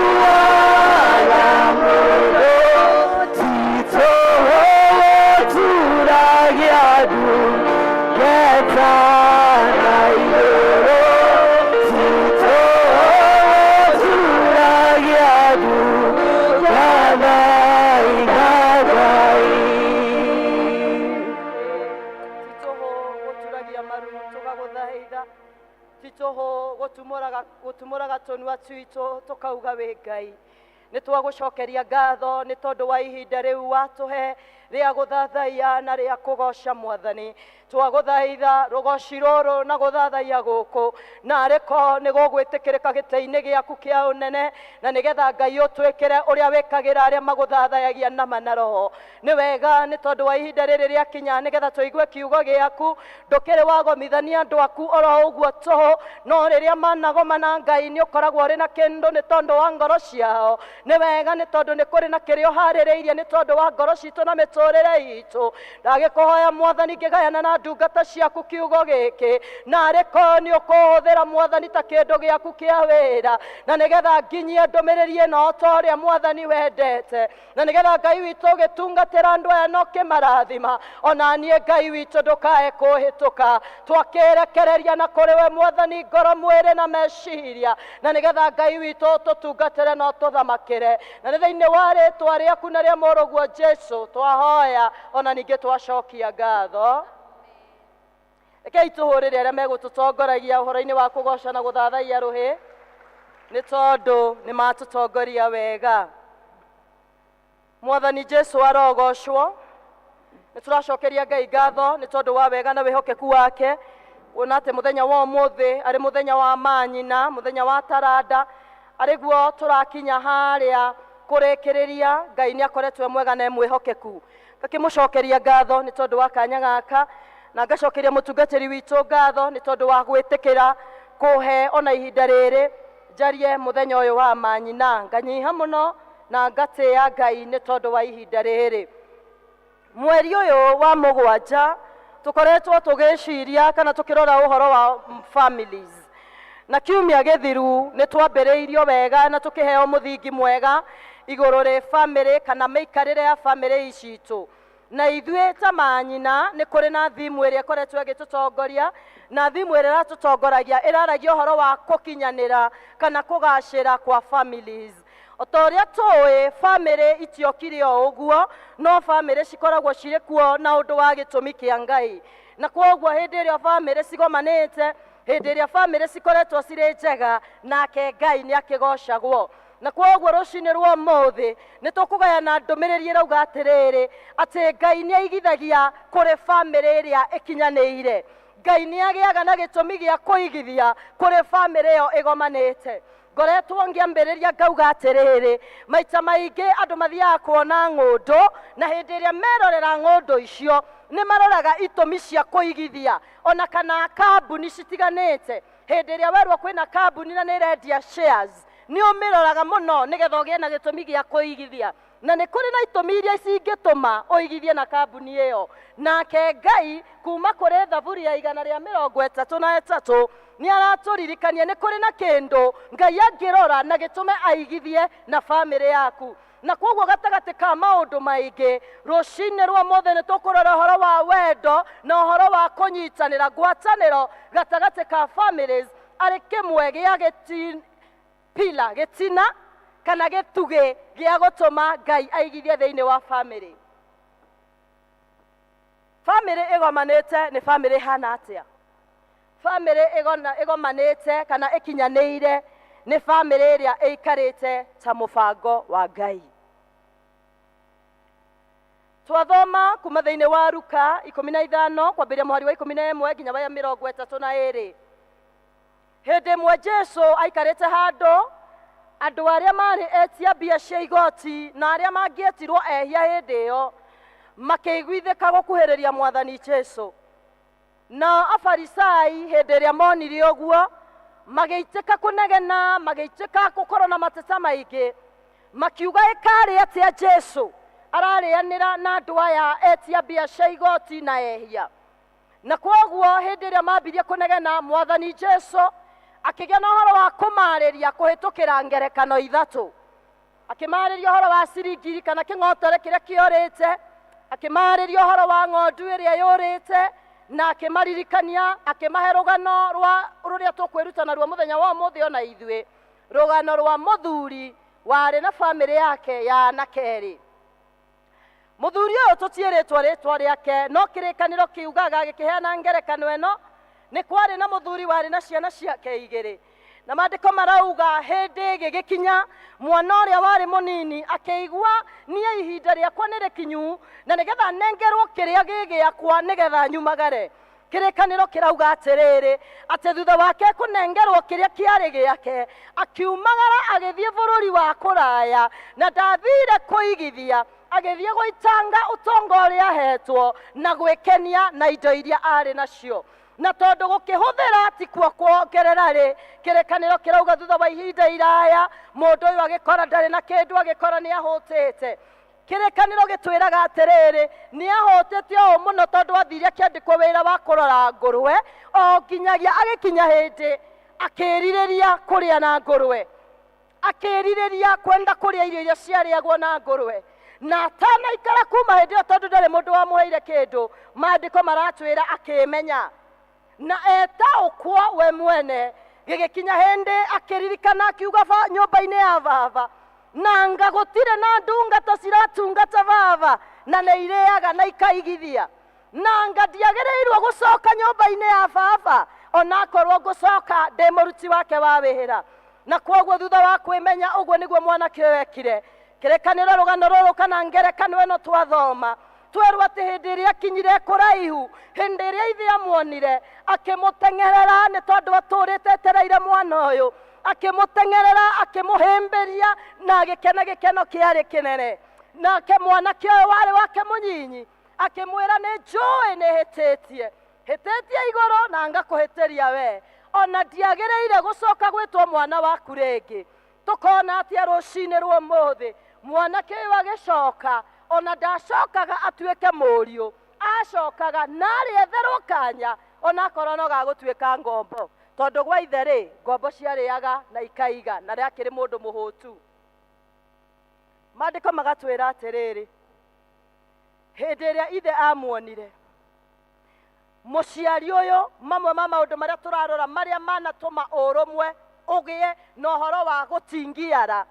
wĩiguaga mũndũ titũturagia ndungata na igũrũ titũturagia ndungata Ngai titũhũ gũturagia maru tũgagũthaitha titũhũ gũtumũraga tũnua twitũ tũkauga wĩ Ngai nĩ twagũcokeria ngatho nĩ tondũ wa ihinda rĩu watũhe rĩa gũthathaiya na rĩa kũgoca Mwathani twagũthaitha rũgoci rũrũ na gũthathaiya gũkũ narĩko nĩ gũgwĩtĩkĩrĩka gĩtĩ-inĩ gĩaku kĩa ũnene na nĩgetha Ngai ũtwĩkĩre ũrĩa wĩkagĩra arĩa magũthathayagia nama na roho nĩ wega nĩ tondũ wa ihinda rĩrĩ rĩakinya nĩgetha tũigue kiugo gĩaku ndũkĩrĩ wagomithania andũ aku oro ũguo tũhũ no rĩrĩa managomana Ngai nĩ ũkoragwo ũrĩ na kĩndũ nĩ tondũ wa ngoro ciao nĩ wega nĩ tondũ nĩ kũrĩ na kĩrĩa ũharĩrĩirie nĩ tondũ wa ngoro citũ na mĩtũrĩre itũ ndagĩkũhoya Mwathani ngĩgayana na ndungata ciaku kiugo gĩkĩ narĩko nĩ ũkũhũthĩra Mwathani ta kĩndũ gĩaku kĩa wĩra na nĩgetha nginyie ndũmĩrĩri ĩno ta ũrĩa Mwathani wendete na nĩgetha Ngai witũ ũgĩtungatĩra andũ aya na ũkĩmarathima ona niĩ Ngai witũ ndũkae kũhĩtũka twakĩrekereria na kũrĩ we Mwathani ngoro mwĩrĩ na meciria na nĩgetha Ngai witũ tũtungatĩre na ũtũthamakĩre na nĩ thĩinĩ wa rĩtwa rĩaku na rĩa mũrũguo Jesũ twahoya ona ningĩ twacokia ngatho rekei tũhũrĩre arĩa megũtũtongoragia ũhoro-inĩ wa kũgoca na gũthathaiya rũhĩ nĩ tondũ nĩ matũtongoria wega Mwathani Jesũ arogocwo nĩ tũracokeria Ngai ngatho nĩ tondũ wa wega na wĩhokeku wake kuona atĩ mũthenya wa ũmũthĩ arĩ mũthenya wa manyina mũthenya wa taranda arĩguo tũrakinya harĩa kũrĩkĩrĩria Ngai nĩ akoretwo mwega na mwĩhokeku ngakĩmũcokeria ngatho nĩ tondũ wa kanya gaka na ngacokeria mũtungatĩri witũ ngatho nĩ tondũ wa gwĩtĩkĩra kũhe ona ihinda rĩrĩ njarie mũthenya ũyũ wa manyina nganyiha mũno na ngatĩĩa Ngai nĩ tondũ wa ihinda rĩrĩ mweri ũyũ wa mũgwanja tũkoretwo tũgĩciria kana tũkĩrora ũhoro wa families na kiumia gĩthiru nĩ twambĩrĩirio wega na tũkĩheo mũthingi mwega igũrũ rĩ family kana mĩikarĩre ya family icitũ na ithuĩ ta manyina nĩ kũrĩ na thimu ĩrĩa ĩkoretwo ĩgĩtũtongoria, na thimu ĩrĩa ĩratũtongoragia ĩraragia ũhoro wa kũkinyanĩra kana kũgacĩra kwa families. O ta ũrĩa tũĩ family itiokire o ũguo, no family cikoragwo cirĩ kuo na ũndũ wa gĩtũmi kĩa Ngai, na kwoguo hĩndĩ ĩrĩa family cigomanĩte, hĩndĩ ĩrĩa family cikoretwo cirĩ njega, nake Ngai nĩ akĩgocagwo. Na kwoguo rũcinĩ rwa ũmũthĩ nĩ tũkũgayana ndũmĩrĩri ĩrauga atĩrĩrĩ, atĩ Ngai nĩ aigithagia kũrĩ family ĩrĩa ĩkinyanĩire. Ngai nĩ agĩaga na gĩtũmi gĩa kũigithia kũrĩ family ĩyo ĩgomanĩte. Ngoretwo ngĩambĩrĩria ngauga atĩrĩrĩ, maita maingĩ andũ mathiaga kuona ng'ũndũ, na hĩndĩ ĩrĩa merorera ng'ũndũ icio nĩ maroraga itũmi cia kũigithia, ona kana kambuni citiganĩte. Hĩndĩ ĩrĩa werwo kwĩna kambuni na nĩ ĩrendia shares, nĩ ũmĩroraga mũno nĩgetha ũgĩe na gĩtũmi gĩa kũigithia, na nĩ kũrĩ na itũmi iria cingĩtũma ũigithie na kambuni ĩyo. Nake Ngai kuma kũrĩ Thaburi ya 133 nĩ aratũririkania nĩ kũrĩ na kĩndũ Ngai angĩrora na gĩtũme aigithie na family yaku. Na kwoguo gatagatĩ ka maũndũ maingĩ, rũcinĩ rwa ũmũthĩ nĩ tũkũrora ũhoro wa wendo na ũhoro wa kũnyitanĩra, ngwatanĩro gatagatĩ ka families arĩ kĩmwe gĩa gĩtina kana gĩtugĩ gĩa gũtũma Ngai aigithie thĩinĩ wa family. Family ĩgomanĩte nĩ family hana atĩa? Family ĩgomanĩte kana ĩkinyanĩire nĩ family ĩrĩa ĩikarĩte ta mũbango wa Ngai. Twathoma kuma thĩinĩ wa Luka 15 kwambĩrĩria mũhari wa 11 nginya wa 32. Hĩndĩ ĩmwe Jesũ aikarĩte handũ, andũ arĩa marĩ etia mbia cia igoti na arĩa mangĩetirwo ehia hĩndĩ ĩyo makĩiguithĩka gũkuhĩrĩria Mwathani Jesũ. Na Afarisai hĩndĩ ĩrĩa monire ũguo magĩitĩka kũnegena, magĩitĩka gũkorwo na mateta maingĩ, makiuga ĩkarĩ atĩa Jesũ ararĩanĩra na andũ aya etia mbia cia igoti na ehia. Na kwoguo hĩndĩ ĩrĩa mambirie kũnegena, Mwathani Jesũ akĩgĩa na ũhoro wa kũmarĩria kũhĩtũkĩra ngerekano ithatũ. Akĩmarĩria ũhoro wa ciringi kana kĩng'otore kĩrĩa kĩorĩte, akĩmarĩria ũhoro wa ng'ondu ĩrĩa yũrĩte, na akĩmaririkania, akĩmahe rũgano rũrĩa tũkwĩruta naruo mũthenya wa ũmũthĩ ona ithuĩ, rũgano rwa mũthuri warĩ na family yake ya anake erĩ. Mũthuri ũyũ tũtiĩrĩtwo rĩtwa rĩake, no kĩrĩkanĩro kiugaga gĩkĩheana ngerekano ĩno, nĩ kwarĩ na mũthuri warĩ na ciana ciake igĩrĩ. Na maandĩko marauga hĩndĩ gĩgĩkinya, mwana ũrĩa warĩ mũnini akĩigua niĩ ihinda rĩakwa nĩ rĩkinyu, na nĩgetha nengerwo kĩrĩa gĩgĩakwa nĩgetha nyumagare. Kĩrĩkanĩro kĩrauga atĩrĩrĩ, atĩ thutha wake kũnengerwo kĩrĩa kĩarĩ gĩake, akiumagara agĩthiĩ bũrũri wa kũraya, na ndathire kũigithia, agĩthiĩ gũitanga ũtonga ũrĩa ahetwo na gwĩkenia na indo iria arĩ nacio. Na tondũ gũkĩhũthĩra ti kuo kuongerera-rĩ, kĩrĩkanĩro kĩrauga thutha wa ihinda iraya, mũndũ ũyũ agĩkora ndarĩ na kĩndũ, agĩkora nĩ ahũtĩte. Kĩrĩkanĩro gĩtwĩraga atĩrĩrĩ, nĩ ahũtĩte ũũ mũno tondũ athire akĩandĩkwo wĩra wa kũrora ngũrwe, o nginyagia agĩkinya hĩndĩ akĩrirĩria kũrĩa na ngũrwe, akĩrirĩria kwenda kũrĩa irio iria ciarĩagwo na ngũrwe. Na atanaikara kuma hĩndĩ ĩyo tondũ ndarĩ mũndũ wamũheire kĩndũ, maandĩko maratwĩra akĩmenya. Na etaũkwo we mwene, gĩgĩkinya hĩndĩ akĩririkana akiuga nyũmba-inĩ ya baba, na anga gũtirĩ na ndungata ciratungata baba na nĩ irĩaga na ikaigithia, na anga ndiagĩrĩirwo gũcoka nyũmba-inĩ ya baba onakorwo ngũcoka ndĩ mũruti wake wa wĩra. Na kwoguo thutha wa kwĩmenya ũguo nĩguo mwanake ũyũ ekire. Kĩrĩkanĩro rũgano rũrũ kana ngerekano ĩno twathoma, twerwo atĩ hĩndĩ ĩrĩa akinyire kũraihu, hĩndĩ ĩrĩa ithe amwonire, akĩmũteng'erera nĩ tondũ atũrĩte etereire mwana ũyũ, akĩmũteng'erera, akĩmũhĩmbĩria na agĩkena gĩkeno kĩarĩ kĩnene. Nake mwanake ũyũ warĩ wake mũnyinyi akĩmwĩra nĩ njũĩ nĩ hĩtĩtie igũrũ na ngakũhĩtĩria we, ona ndiagĩrĩire gũcoka gwĩtwo mwana waku rĩngĩ. Tũkona atĩa rũcinĩ rwa ũmũthĩ, mwanake ũyũ agĩcoka, ona ndacokaga atuĩke mũriũ, acokaga narĩ etherwo kanya onakorwo no gagũtuĩka ngombo, tondũ gwa ithe-rĩ ngombo ciarĩaga na ikaiga na rĩakĩrĩ mũndũ mũhũtu. Maandĩko magatwĩra atĩrĩrĩ, hĩndĩ ĩrĩa ithe amuonire mũciari ũyũ mamwe ma maũndũ marĩa tũrarora marĩa manatũma ũrũmwe ũgĩe na ũhoro wa gũtingiara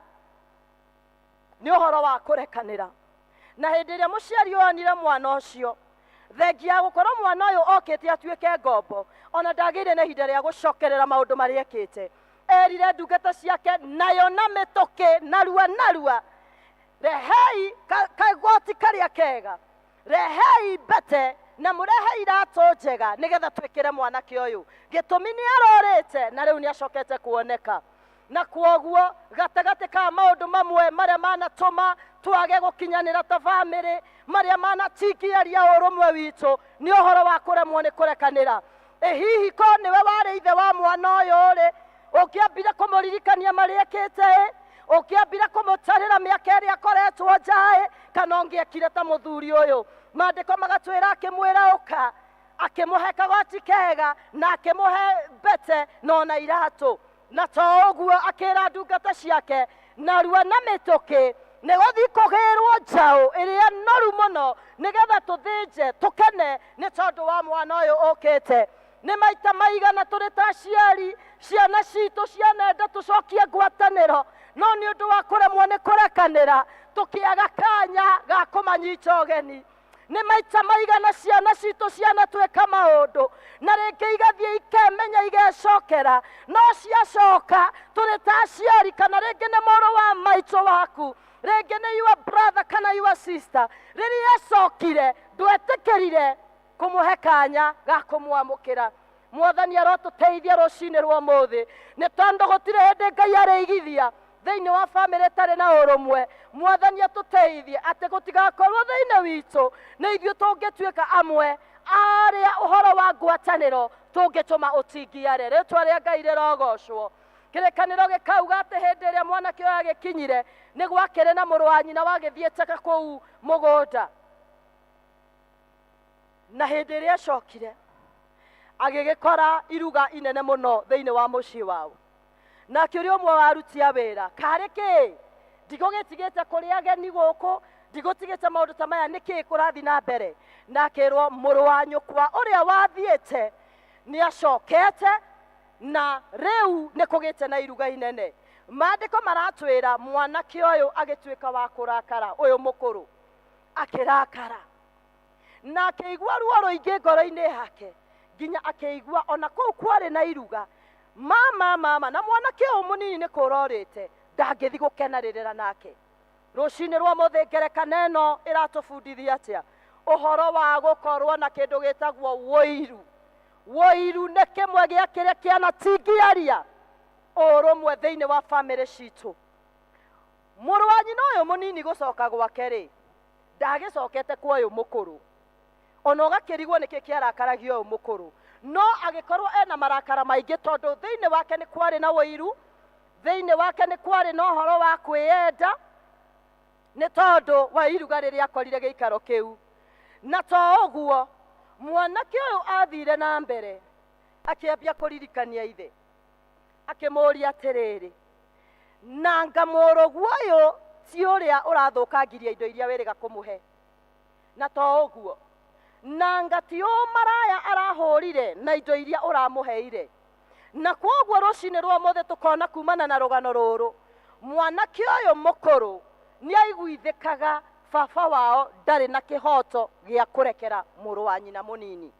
nĩ ũhoro wa kũrekanĩra. Na hĩndĩ ĩrĩa mũciari onire mwana ũcio, thengia gũkorwo mwana ũyũ okĩte atuĩke ngombo, ona ndagĩire na ihinda rĩa gũcokerera maũndũ marĩa ekĩte, erire ndungata ciake nayo na mĩtũkĩ narua, rehei kagoti karĩa kega, rehei mbete na mũrehe iratũ njega nĩgetha twĩkĩre mwanake ũyũ, gĩtũmi nĩ arorĩte na rĩu nĩ acokete kuoneka. Na kwoguo gatagatĩ ka maũndũ mamwe marĩa manatũma twage gũkinyanĩra ta bamĩrĩ, marĩa manatingiaria ũrũmwe witũ, nĩ ũhoro wa kũremwo nĩ kũrekanĩra. Hihi ko nĩwe warĩ ithe wa mwana ũyũ rĩ, ũngĩambire kũmũririkania marĩa ekĩte, ũngĩambire kũmũtarĩra mĩaka ĩrĩa akoretwo njaĩ, kana ũngĩekire ta mũthuri ũyũ? Maandĩko magatwĩra akĩmwĩra ũka, akĩmũhe kagoti kega na akĩmũhe mbete na ona iratũ, na to ũguo akĩra ndungata ciake narua na mĩtũkĩ nĩ gũthiĩ kũgĩrwo njaũ ĩrĩa noru mũno nĩgetha tũthĩnje tũkene nĩ tondũ wa mwana ũyũ ũkĩte. Nĩ maita maigana tũrĩ ta aciari, ciana citũ cianenda tũcokie ngwatanĩro, no nĩ ũndũ wa kũremwo nĩ kũrekanĩra tũkĩaga kanya ga kũmanyita ũgeni. Nĩ maita maigana ciana citũ cianatuĩka maũndũ na rĩngĩ igathiĩ ikemenya igecokera, no ciacoka tũrĩ ta aciari, kana rĩngĩ nĩ mũrũ wa maitũ waku, rĩngĩ nĩ your brother kana your sister, rĩrĩa acokire ndwetĩkĩrire kũmũhe kanya ga kũmwamũkĩra. Mwathani arotũteithia rũcinĩ rwa ũmũthĩ, nĩ tondũ gũtirĩ hĩndĩ Ngai arĩigithia thĩinĩ wa bamĩrĩ ĩtarĩ na ũrũmwe. Mwathani atũteithie atĩ gũtigakorwo thĩinĩ witũ nĩ ithuĩ tũngĩtuĩka amwe arĩa ũhoro wa ngwatanĩro tũngĩtũma ũtingiare. Rĩĩtwa rĩa Ngai rĩrogocwo. Kĩrĩkanĩro gĩkauga atĩ hĩndĩ ĩrĩa mwanake ũyũ agĩkinyire nĩ gwakĩrĩ na mũrũ wa nyina wagĩthiĩte kũu mũgũnda, na hĩndĩ ĩrĩa acokire agĩgĩkora iruga inene mũno thĩinĩ wa mũciĩ wao, na akĩũria ũmwe wa aruti a wĩra, karĩ kĩ ndigũgĩtigĩte kũrĩ ageni gũkũ, ndigũtigĩte maũndũ ta maya, nĩkĩ kũrathiĩ na mbere? Na akĩrwo mũrũ wa nyũkwa ũrĩa wathiĩte nĩ acokete na rĩu nĩ kũgĩte na iruga inene. Maandĩko maratwĩra mwanake ũyũ agĩtuĩka wa kũrakara, ũyũ mũkũrũ akĩrakara na akĩigua ruo rũingĩ ngoro-inĩ yake, nginya akĩigua ona kũu kwarĩ na iruga mama na mwanake ũyũ mũnini nĩ kũrorĩte ndangĩthi gũkenarĩrĩra nake. Rũcinĩ rwa mũthĩ ngerekano ĩno ĩratũbundithia atĩa? Ũhoro wa gũkorwo na kĩndũ gĩtagwo wũiru. Wũiru nĩ kĩmwe gĩa kĩrĩa kĩanatingiaria ũrũmwe thĩinĩ wa bamĩrĩ citũ. Mũrũ wa nyina ũyũ mũnini gũcoka gwake rĩ, ndagĩcokete kwa ũyũ mũkũrũ, ona ũgakĩrigwo nĩkĩ kĩarakaragia ũyũ mũkũrũ, no agĩkorwo ena marakara maingĩ tondũ thĩinĩ wake nĩ kwarĩ na wũiru, thĩinĩ wake nĩ kwarĩ na ũhoro wa kwĩyenda, nĩ tondũ wa iruga rĩrĩa akorire gĩikaro kĩu. Na to ũguo, mwanake ũyũ athire na mbere akĩambia kũririkania ithe, akĩmũũria atĩrĩrĩ, nanga mũrũguo ũyũ ti ũrĩa ũrathũkangiria indo iria wĩrĩga kũmũhe? Na to ũguo, nanga ti maraya arahũrire na indo iria ũramũheire? Na kwoguo rũcinĩ rwa mũthĩ tũkona kumana na rũgano rũrũ, mwanake ũyũ mũkũrũ nĩ aiguithĩkaga baba wao ndarĩ na kĩhoto gĩa kũrekera mũrũ wa nyina mũnini.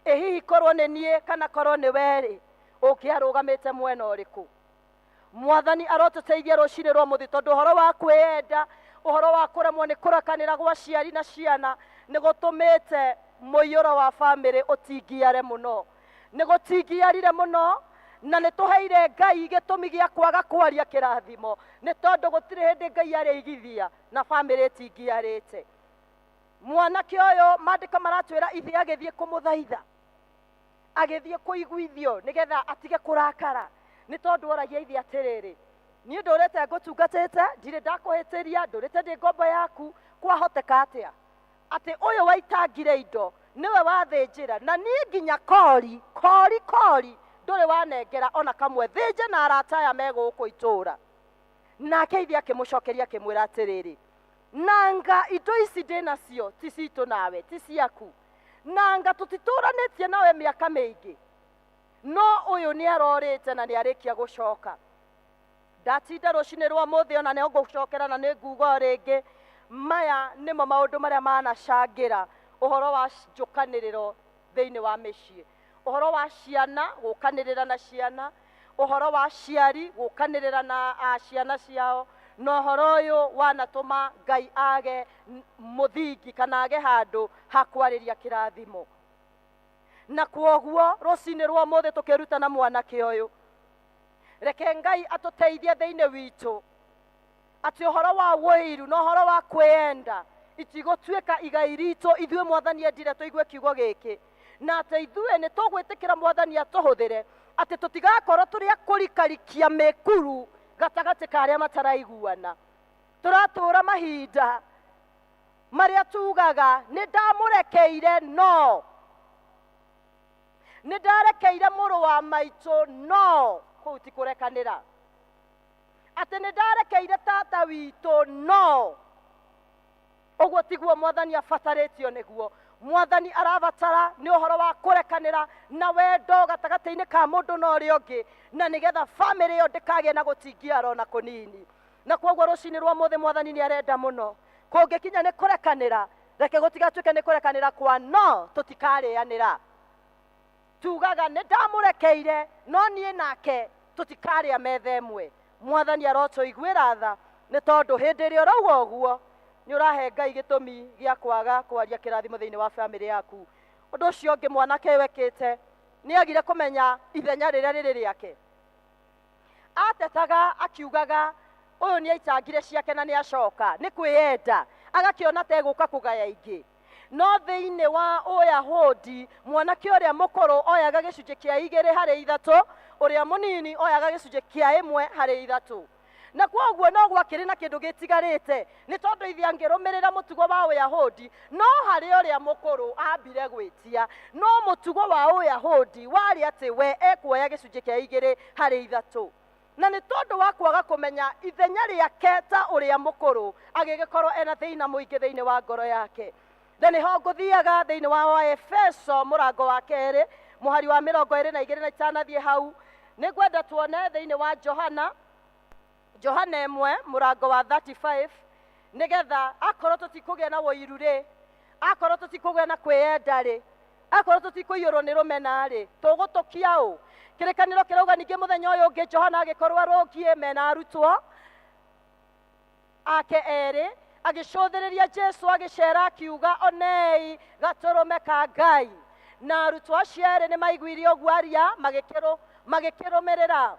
Hihi korwo nĩ niĩ kana korwo nĩ werĩ, ũngĩarũgamĩte mwena ũrĩkũ? Mwathani arotũteithia rũcinĩ rwa mũthĩ, tondũ ũhoro wa kwĩyenda, ũhoro wa kũremwo nĩ kũrekanĩra gwa ciari na ciana nĩ gũtũmĩte mũiyũro wa bamĩrĩ ũtingiare mũno, nĩ gũtingiarire mũno, na nĩ tũheire Ngai gĩtũmi gĩa kwaga kwaria kĩrathimo, nĩ tondũ gũtirĩ hĩndĩ Ngai arĩigithia na bamĩrĩ ĩtingiarĩte. Mwanake ũyũ maandĩko maratwĩra ithe agĩthiĩ kũmũthaitha, agĩthiĩ kũiguithio nĩgetha atige kũrakara, nĩ tondũ oragia ithe atĩrĩrĩ, niĩ ndũrĩte ngũtungatĩte, ndirĩ ndakũhĩtĩria, ndũrĩte ndĩ ngombo yaku, kwahoteka atĩa atĩ ũyũ waitangire indo nĩwe wathĩnjĩra, na niĩ nginya kori ndũrĩ wanengera ona kamwe, thĩnje na arata aya megũkũ itũũra? Nake ithe akĩmũcokeria akĩmwĩra atĩrĩrĩ, nanga indo ici ndĩnacio ti citũ nawe ti ciaku nanga tũtitũranĩtie nawe mĩaka mĩingĩ no ũyũ nĩ arorĩte na nĩ arĩkia gũcoka ndatinda rũcinĩ rwa mũthĩ ona nĩ ngũcokera na nĩ nguga rĩngĩ maya nĩmo maũndũ marĩa manacangĩra ũhoro wa njũkanĩrĩro thĩinĩ wa mĩciĩ ũhoro wa ciana gũkanĩrĩra na ciana ũhoro wa ciari gũkanĩrĩra na ciana ciao na ũhoro ũyũ wanatũma Ngai age mũthingi kana age handũ ha kwarĩria kĩrathimo na kwoguo rũcinĩ rwa mũthĩ tũkĩrutana mwanake ũyũ reke Ngai atũteithie thĩinĩ witũ atĩ ũhoro wa wĩiru na ũhoro wa kwĩenda itigũtuĩka igai ritũ ithuĩ Mwathani endire tũigue kiugo gĩkĩ na atĩ ithuĩ nĩ tũgwĩtĩkĩra Mwathani atũhũthĩre atĩ tũtigakorwo tũrĩ akũrikarikia mĩkuru gatagatĩ ka arĩa mataraiguana tũratũũra mahinda marĩa tugaga nĩ ndamũrekeire no nĩ ndarekeire mũrũ wa maitũ no kũu ti kũrekanĩra atĩ nĩ ndarekeire tata witũ no ũguo tiguo Mwathani abatarĩtio nĩguo Mwathani arabatara nĩ ũhoro wa kũrekanĩra na wendo gatagatĩ-inĩ ka mũndũ na ũrĩa ũngĩ na nĩgetha bamĩrĩ ĩyo ndĩkagĩe na gũtingiara ona kũnini na kwoguo rũcinĩ rwa mũthĩ Mwathani nĩ arenda mũno kũngĩkinya nĩ kũrekanĩra reke gũtigatuĩke nĩ kũrekanĩra kwa no tũtikarĩanĩra tugaga nĩ ndamũrekeire no niĩ nake tũtikarĩa metha ĩmwe Mwathani arotũiguĩra tha nĩ tondũ hĩndĩ ĩrĩa ũrauga ũguo nĩ ũrahe Ngai gĩtũmi gĩa kwaga kwaria kĩrathimo thĩinĩ wa bamĩrĩ yaku ũndũ ũcio ũngĩ mwanake wekĩte nĩ agire kũmenya ithenya rĩrĩa rĩrĩ rĩake atetaga akiugaga ũyũ nĩ aitangire ciake na nĩ acoka nĩ kwĩenda agakĩona ta egũka kũgaya ingĩ no thĩinĩ wa Ũyahudi mwanake ũrĩa mũkũrũ oyaga gĩcunjĩ kĩa 2/3 ũrĩa mũnini oyaga gĩcunjĩ kĩa 1/3 na kwoguo no gwakĩrĩ na kĩndũ gĩtigarĩte nĩ tondũ ithe angĩrũmĩrĩra mũtugo wa Ũyahudi no harĩ ũrĩa mũkũrũ ambire gwĩtia no mũtugo wa Ũyahudi warĩ atĩ we ekuoya gĩcunjĩ kĩa 2/3 na nĩ tondũ wa kwaga kũmenya ithenya rĩake ta ũrĩa mũkũrũ agĩgĩkorwo ena thĩna mũingĩ thĩinĩ wa ngoro yake na nĩho ngũthiaga thĩinĩ wa Efeso mũrango wa 2 mũhari wa 22 na itanathiĩ hau nĩ ngwenda tuone thĩinĩ wa Johana 1 mũrango wa 35 nĩgetha akorwo tũtikũgĩa na wũiru rĩ akorwo tũtikũgĩa na kwĩenda rĩ akorwo tũtikũiyũrwo nĩ rũmena rĩ tũgũtũkia ũ kĩrĩkanĩro kĩrauga ningĩ mũthenya ũyũ ũngĩ Johana agĩkorwo arũngiĩ mena arutwo ake erĩ agĩcũthĩrĩria Jesu agĩcera akiuga onei gatũrũme ka Ngai na arutwo acio erĩ nĩ maiguire ũguo aria magĩkĩrũmĩrĩra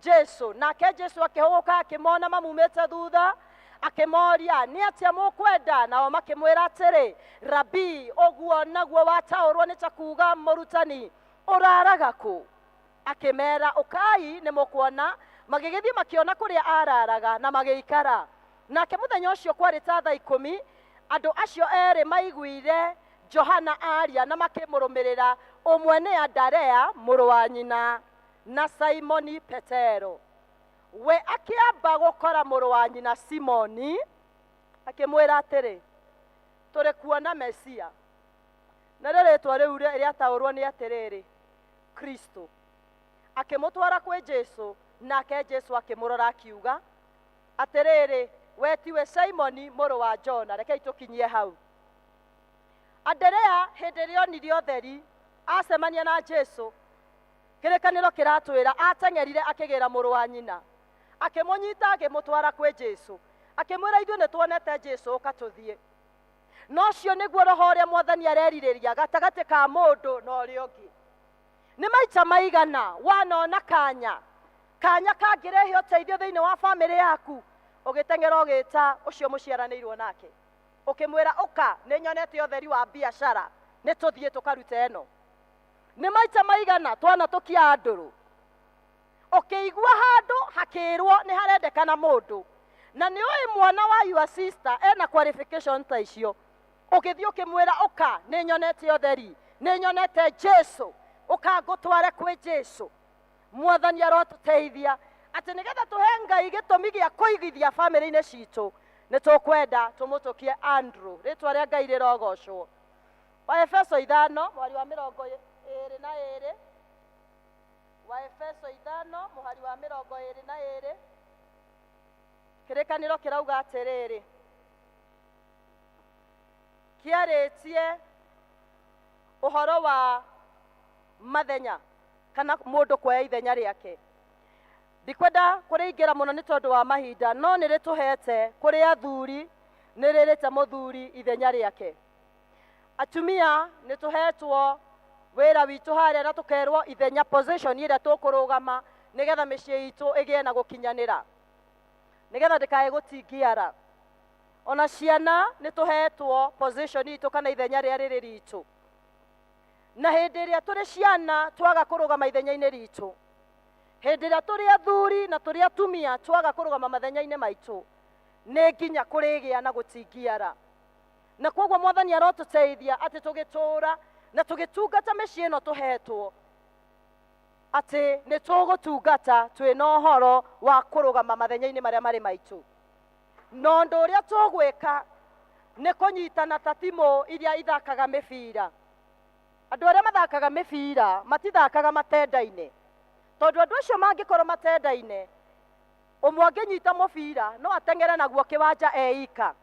Jesu nake Jesu akĩhũgũka akĩmona mamumĩte thutha akĩmoria nĩ atĩa mũkwenda nao makĩmwĩra atĩrĩ Rabi ũguo naguo wataũrwo nĩ ta kuuga mũrutani ũraraga kũ akĩmera ũkai nĩ mũkuona magĩgĩthiĩ makĩona kũrĩa araraga na magĩikara nake mũthenya ũcio kwarĩ ta thaa 10 andũ acio erĩ maiguire Johana aria na makĩmũrũmĩrĩra ũmwe nĩ Andarea mũrũ wa nyina na Simoni Petero we akĩamba gũkora mũrũ wa nyina Simoni akĩmwĩra atĩrĩ tũrĩ kuona Mesia na rĩrĩtwa rĩu rĩataũrwo nĩ atĩrĩrĩ Kristo akĩmũtwara kwĩ Jesu nake Jesu akĩmũrora akiuga atĩrĩrĩ we tiwe Simoni mũrũ wa Jona rekei tũkinyie hau Andrea hĩndĩ ĩrĩa onire ũtheri acemania na Jesu kĩrĩkanĩro kĩratwĩra ateng'erire akĩgĩra mũrũ wa nyina akĩmũnyita akĩmũtwara kwĩ Jesu akĩmwĩra ithuĩ nĩ tuonete Jesu ũkatũthiĩ no ũcio nĩguo roho ũrĩa Mwathani arerirĩria gatagatĩ ka mũndũ na ũrĩa ũngĩ nĩ maita maigana wanona kanya kangĩrehe ũteithio thĩinĩ wa bamĩrĩ yaku ũgĩteng'era ũgĩta ũcio mũciaranĩirwo nake ũkĩmwĩra ũka nĩ nyonete ũtheri wa biacara nĩ tũthiĩ tũkarute ĩno nĩ maita maigana twana tũkia ndũrũ ũkĩigua handũ hakĩrwo nĩ harendekana mũndũ na nĩ ũĩ mwana wa your sister ena qualification ta icio ũgĩthiĩ ũkĩmwĩra ũka nĩ nyonete ũtheri nĩ nyonete Jesu ũka ngũtware kwĩ Jesu Mwathani arotũteithia atĩ nĩgetha tũhe Ngai gĩtũmi gĩa kũigithia bamĩrĩ-inĩ citũ nĩ tũkwenda tũmũtũkie Andrew rĩtwa rĩa Ngai rĩrogocwo. Waefeso 5 mũhari wa 22 Waefeso 5 mũhari wa 22 kĩrĩkanĩro kĩrauga atĩrĩrĩ kĩarĩtie ũhoro wa mathenya kana mũndũ kuoya ithenya rĩake. Ndikwenda kũrĩingĩra mũno nĩ tondũ wa mahinda, no nĩ rĩtũhete kũrĩ athuri nĩ rĩrĩte mũthuri ithenya rĩake. Atumia nĩ tũhetwo wĩra witũ harĩa na tũkerwo ithenya position ĩrĩa tũkũrũgama nĩgetha mĩciĩ itũ ĩgĩe na gũkinyanĩra, nĩgetha ndĩkae gũtingiara. Ona ciana nĩ tũhetwo position itũ kana ithenya rĩrĩa rĩrĩ ritũ. Na hĩndĩ ĩrĩa tũrĩ ciana twaga kũrũgama ithenya-inĩ ritũ, hĩndĩ ĩrĩa tũrĩ athuri na tũrĩ atumia twaga kũrũgama mathenya-inĩ maitũ, nĩ nginya kũrĩgĩa na gũtingiara. Na kwoguo Mwathani arotũteithia atĩ tũgĩtũũra na tũgĩtungata mĩciĩ ĩno tũhetwo, atĩ nĩ tũgũtungata twĩna ũhoro wa kũrũgama mathenya-inĩ marĩa marĩ maitũ. Na ũndũ ũrĩa tũgwĩka nĩ kũnyitana ta timũ iria ithakaga mĩbira. Andũ arĩa mathakaga mĩbira matithakaga matenda-inĩ, tondũ andũ acio mangĩkorwo matenda-inĩ, ũmwe angĩnyita mũbira no ateng'ere naguo kĩwanja eika.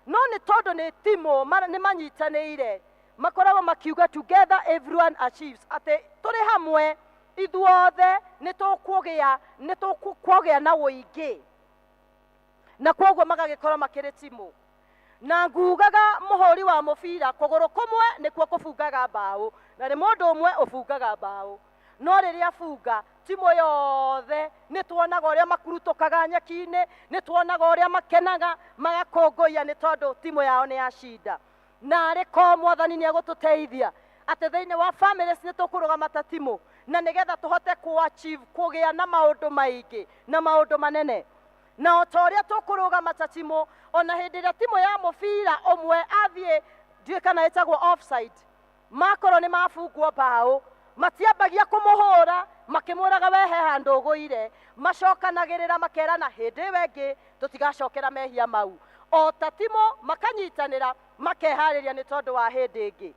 No nĩ tondũ nĩ timũ nĩ manyitanĩire, makoragwo makiuga together everyone achieves, atĩ tũrĩ hamwe ithuothe nĩ tũkũgĩa na ũingĩ, na kwoguo magagĩkorwo makĩrĩ timũ. Na ngugaga mũhũri wa mũbira kũgũrũ kũmwe nĩkuo kũbungaga mbaũ, na nĩ mũndũ ũmwe ũbungaga mbaũ. No rĩrĩa bunga timũ yothe nĩ tuonaga ũrĩa makurutũkaga nyeki-inĩ, nĩ tuonaga ũrĩa makenaga magakũngũiya nĩ tondũ timũ yao nĩ yacinda. Na arĩko Mwathani nĩ egũtũteithia atĩ thĩinĩ wa families nĩ tũkũrũgama ta timũ, na nĩgetha tũhote kũ-achieve kũgĩa na maũndũ maingĩ na maũndũ manene. Na o ta ũrĩa tũkũrũgama ta timũ, ona hĩndĩ ĩrĩa timũ ya mũbira ũmwe athiĩ ndiũĩ kana ĩtagwo offside, makorwo nĩ mabungwo mbaũ, matiambagia kũmũhũra makĩmũraga wehe handũ ũgũire, macokanagĩrĩra makerana hĩndĩ ĩyo ĩngĩ tũtigacokera mehia mau. O ta timũ makanyitanĩra makeharĩria nĩ tondũ wa hĩndĩ ĩngĩ.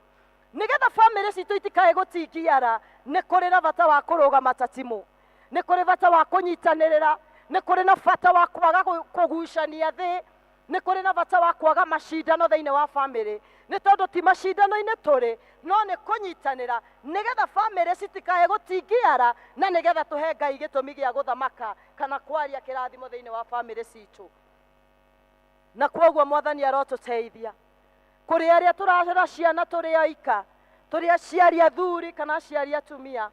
Nĩgetha family citũ itikae gũtingiara, nĩ kũrĩ na bata wa kũrũgama ta timũ, nĩ kũrĩ bata wa kũnyitanĩrĩra, nĩ kũrĩ na bata wa kwaga kũgucania thĩ, nĩ kũrĩ na bata wa kwaga macindano thĩinĩ wa family, nĩ tondũ ti macindano-inĩ tũrĩ, no nĩ kũnyitanĩra nĩgetha family citikae gũtingiara, na nĩgetha tũhe Ngai gĩtũmi gĩa gũthamaka kana kwaria kĩrathimo thĩinĩ wa family citũ. Na kwoguo Mwathani arotũteithia kũrĩ arĩa tũrarera ciana tũrĩ oika, tũrĩ aciari athuri kana aciari atumia,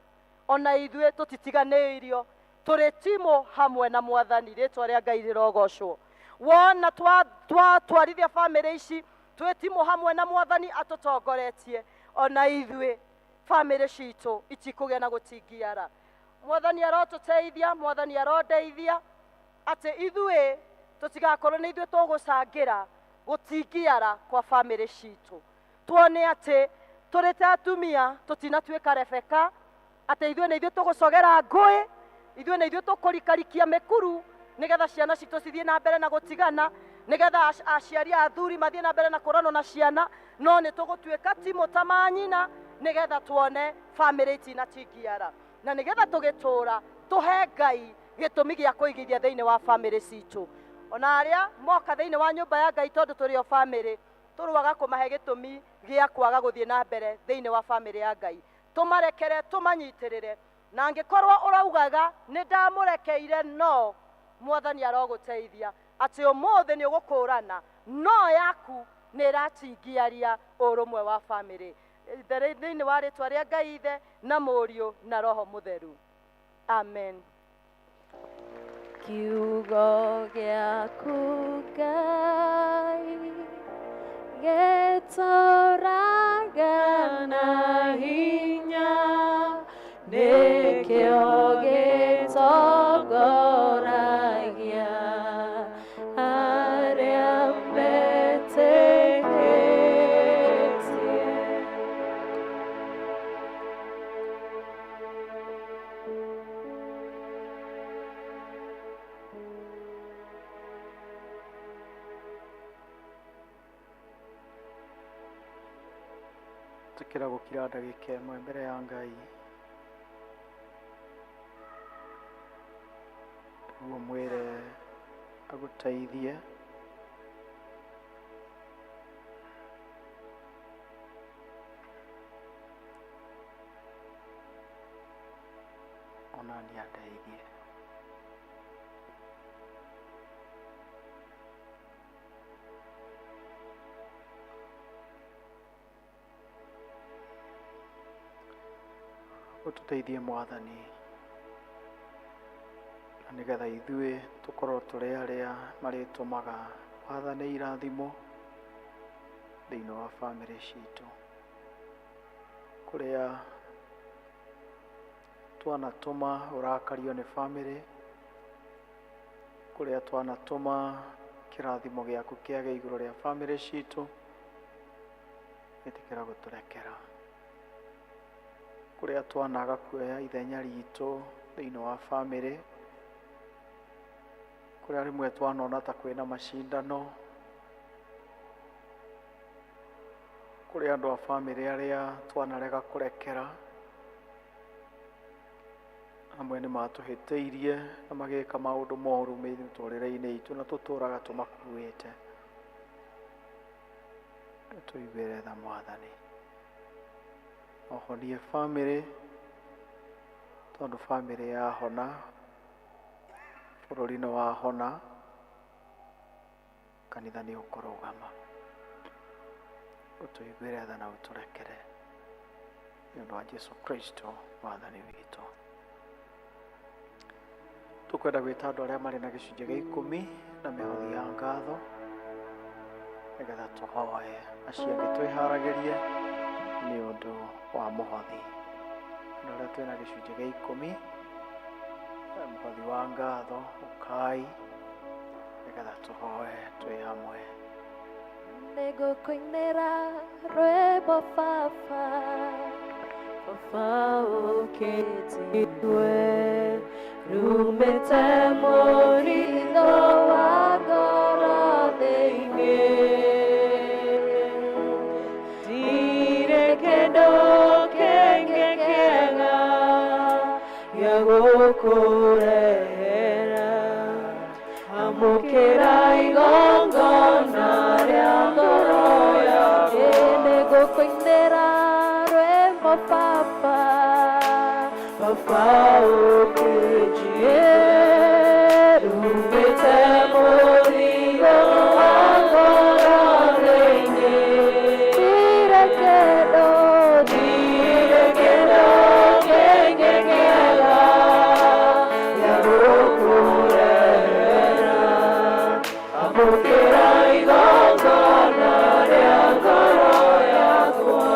ona ithuĩ tũtitiganĩirio, tũrĩ timũ hamwe na Mwathani, rĩtwa rĩa Ngai rĩrogocwo. Wona twatwarithia family ici twĩ timũ hamwe na Mwathani atũtongoretie, ona ithuĩ family citũ itikũgĩa na gũtingiara. Mwathani arotũteithia, Mwathani arondeithia atĩ ithuĩ tũtigakorwo nĩ ithuĩ tũgũcangĩra gũtingiara kwa family citũ. Tuone atĩ tũrĩ ta atumia tũtinatuĩka Rebeka, atĩ ithuĩ nĩ ithuĩ tũgũcogera ngũĩ, ithuĩ nĩ ithuĩ tũkũrikarikia mĩkuru nĩgetha ciana citũ cithiĩ na mbere na gũtigana, nĩgetha aciari athuri mathiĩ na mbere na kũranwo na ciana, no nĩ tũgũtuĩka timũ ta manyina nĩgetha tuone family itinatingiara. Na nĩgetha tũgĩtũũra tũhe Ngai gĩtũmi gĩa kũigithia thĩinĩ wa family citũ. Ona arĩa moka thĩinĩ wa nyũmba ya Ngai tondũ tũrĩ o family, tũrũaga kũmahe gĩtũmi gĩa kwaga gũthiĩ na mbere thĩinĩ wa family ya Ngai. Tũmarekere, tũmanyitĩrĩre, na angĩkorwo ũraugaga nĩ ndamũrekeire, no Mwathani arogũteithia atĩ ũmũthĩ nĩ ũgũkũrana no yaku nĩ ĩratingiaria ũrũmwe wa family. Thĩinĩ wa rĩtwa rĩa Ngai Ithe na Mũriũ na Roho Mũtheru. Amen. Kiugo gĩaku Ngai gĩtũũraga na hinya, nĩkĩo gĩtongoragia arĩa metĩkĩtie. rekera gukira ndagika ĩmwe mbere ya Ngai nĩguo mwĩre agũteithie ona niĩ andeithie. Ũtũteithie Mwathani, na nĩgetha ithuĩ tũkorwo tũrĩ arĩa marĩtũmaga wathane irathimo thĩinĩ wa bamĩrĩ citũ, kũrĩa twanatũma ũrakario nĩ bamĩrĩ, kũrĩa twanatũma kĩrathimo gĩaku kĩage igũrũ rĩa bamĩrĩ citũ, ĩtĩkĩra gũtũrekera. Kũrĩa twanaga kuoya ithenya ritũ thĩinĩ wa bamĩrĩ, kũrĩa rĩmwe twanona ta kwĩna macindano, kũrĩa andũ a bamĩrĩ arĩa twanarega kũrekera amwe nĩ matũhĩtĩirie na magĩka maũndũ moru mĩtũrĩre-inĩ itũ na tũtũraga tũmakuĩte. Tũiguĩre tha Mwathani, ũhonie bamĩrĩ, tondũ bamĩrĩ yahona bũrũri nĩ wahona, kanitha nĩ ũkũrũgama. Ũtũiguĩre tha na ũtũrekere nĩ ũndũ wa Jesũ Kristo Mwathani witũ. Tũkwenda gwĩta andũ arĩa marĩ na gĩcunjĩ gĩa 10 na mĩhothi ya ngatho, nĩgetha tũhoe acio angĩ twĩharagĩrie nĩ ũndũ wa mũhothi. Andũ arĩa twĩna gĩcunjĩ gĩa 10 na mũhothi wa ngatho, ũkai nĩgetha tũhoe twĩ hamwe. Nĩngũkũinĩra rwĩmbo Baba, Baba ũkĩnjigua, rumĩte mũritho wa ngoro thĩinĩ, ndirĩ kĩndũ kĩngĩ kĩega gĩa gũkũrehera, amũkĩra igongona rĩa ngoro yaku. Nĩngũkũinĩra rwĩmbo Baba, Baba ũkĩnjigua, rumĩte mũrigo wa ngoro thĩinĩ, ndirĩ kĩndũ kĩngĩ kĩega gĩa gũkũrehera, amũkĩra igongona rĩa ngoro yakwa.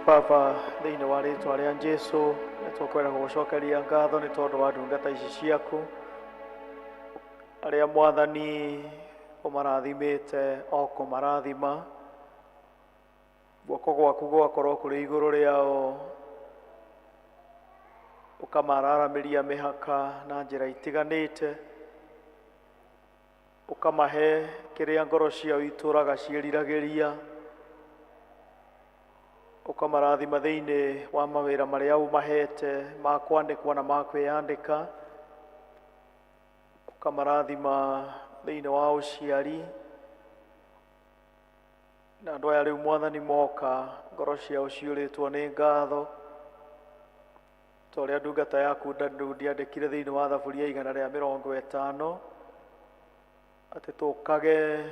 Baba, thĩinĩ wa rĩĩtwa rĩa Jesũ, nĩtũkwenda gũgũcokeria ngatho nĩ tondũ wa ndungata ici ciaku, arĩa Mwathani ũmarathimĩte o kũmarathima, guoko gwaku gwakorwo kũrĩ igũrũ rĩao, ũkamararamĩria mĩhaka na njĩra itiganĩte, ũkamahe kĩrĩa ngoro ciao itũraga ciĩriragĩria, ũkamarathima thĩinĩ wa mawĩra marĩa ũmahete ma kwandĩkwo na ma kwĩyandĩka, ũkamarathima thĩinĩ wa ũciari, na andũ aya rĩu Mwathani moka ngoro ciao ciũrĩtwo nĩ ngatho, ta ũrĩa ndungata yaku ndiandĩkire thĩinĩ wa Thaburia 150 atĩ tũkage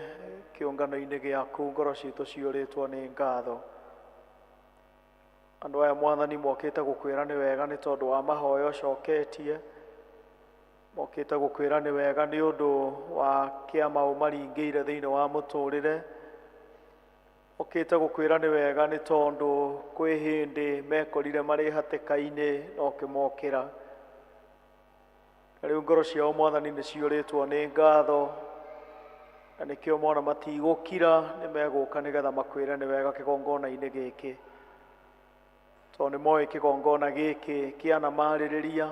kĩũngano-inĩ gĩaku ngoro citũ ciũrĩtwo nĩ ngatho. Andũ aya Mwathani mokĩte gũkwĩra nĩ wega nĩ tondũ wa mahoya ũcoketie, mokĩte gũkwĩra nĩ wega nĩ ũndũ wa kĩama ũmaringĩire thĩinĩ wa mũtũrĩre. Mokĩte gũkwĩra nĩ wega nĩ tondũ kwĩ hĩndĩ mekorire marĩ hatĩka-inĩ na ũkĩmokĩra. Na rĩu ngoro ciao Mwathani nĩ ciũrĩtwo nĩ ngatho, na nĩkĩo mona matigũkira, nĩ megũka nĩgetha makwĩre nĩ wega kĩgongona-inĩ gĩkĩ, tondũ nĩ moĩ kĩgongona gĩkĩ kĩana marĩrĩria,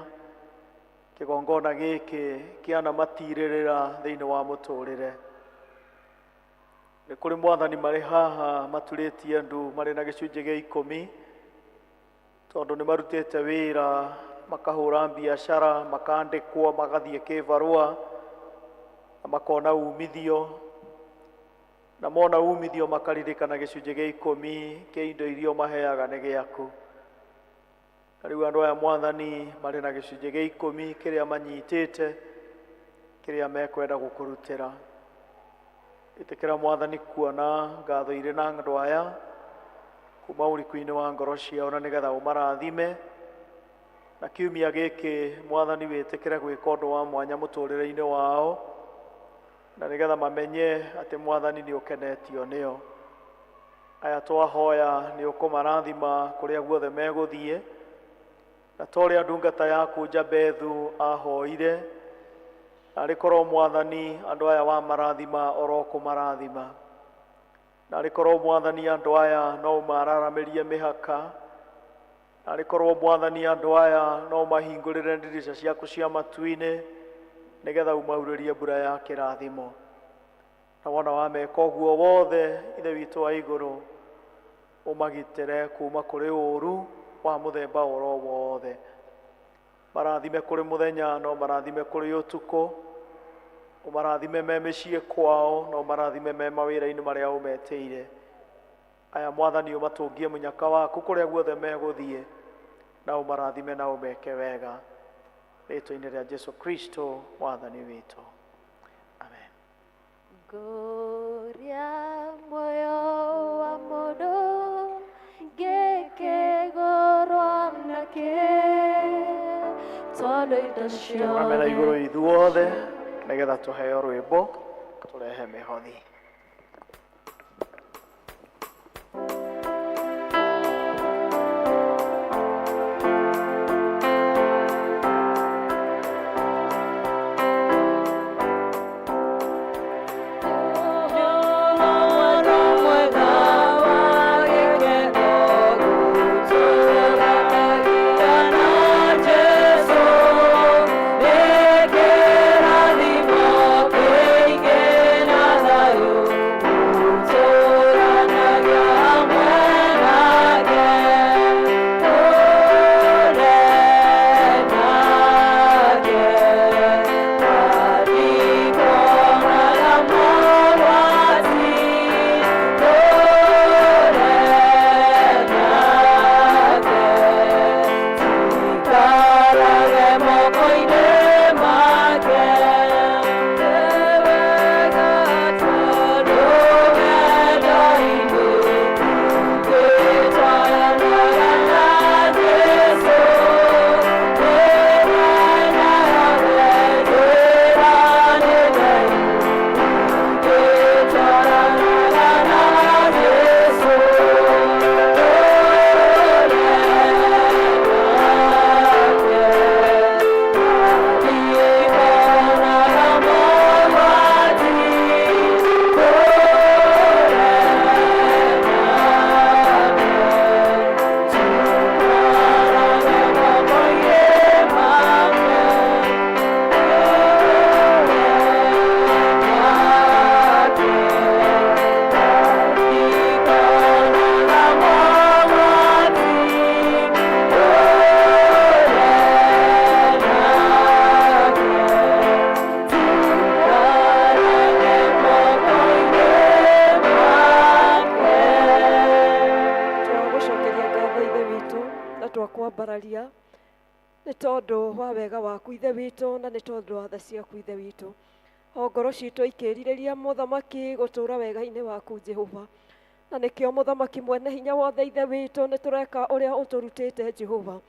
kĩgongona gĩkĩ kĩana matirĩrĩra thĩinĩ wa mũtũrĩre. Nĩ kũrĩ Mwathani marĩ haha maturĩtie ndu marĩ na gĩcunjĩ gĩa 10, tondũ nĩ marutĩte wĩra, makahũra biacara, makandĩkwo, magathiĩ kĩbarũa, na makona umithio, na mona umithio makaririkana gĩcunjĩ gĩa 10 kĩa indo iria maheaga nĩ gĩaku. Na rĩu andũ aya Mwathani marĩ na gĩcunjĩ gĩa 10 kĩrĩa manyitĩte, kĩrĩa mekwenda gũkũrutĩra. Ĩtĩkĩra Mwathani kuona ngatho irĩ na andũ aya kuma ũriku-inĩ wa ngoro ciao, na nĩgetha ũmarathime. Na kiumia gĩkĩ Mwathani wĩtĩkĩre gwĩka ũndũ wa mwanya mũtũrĩre-inĩ wao, na nĩgetha mamenye atĩ Mwathani nĩ ũkenetio nĩo. Aya twahoya nĩ ũkũmarathima kũrĩa guothe megũthiĩ, na ta ũrĩa ndungata yaku Jabethu ahoire, na rĩkorwo Mwathani andũ aya wa marathima oro kũmarathima. Na rĩkorwo Mwathani andũ aya no ũmararamĩrie mĩhaka, na rĩkorwo Mwathani andũ aya no mahingũrĩre ndirica ciaku cia matu-inĩ, nĩgetha umaurĩrie mbura ya kĩrathimo. Na wona wameka ũguo wothe, Ithe witũ wa igũrũ, ũmagitĩre kuma kũrĩ ũũru wa mũthemba oro wothe. Marathime kũrĩ mũthenya, no marathime kũrĩ ũtukũ, ũmarathime me mĩciĩ kwao, no marathime me mawĩra-inĩ marĩa ũmetĩire. Aya Mwathani ũmatũngie mũnyaka waku kũrĩa guothe megũthiĩ, na ũmarathime na ũmeke wega. Rĩĩtwa-inĩ rĩa Jesu Kristo Mwathani witũ. Amen. Gloria moyo wa mũndũ ngĩkĩgũrwo nakĩ tondũ indo Tũramena igũrũ ithuothe, nĩgetha tũheo rwĩmbo tũrehe mĩhothi. twambararia nĩ tondũ wa wega waku Ithe witũ na nĩ tondũ wa tha ciaku Ithe witũ. O ngoro citũ ikĩrirĩria mũthamaki gũtũũra wega-inĩ waku Jehova, na nĩkĩo mũthamaki mwene hinya wothe Ithe witũ nĩ tũreka ũrĩa ũtũrutĩte Jehova.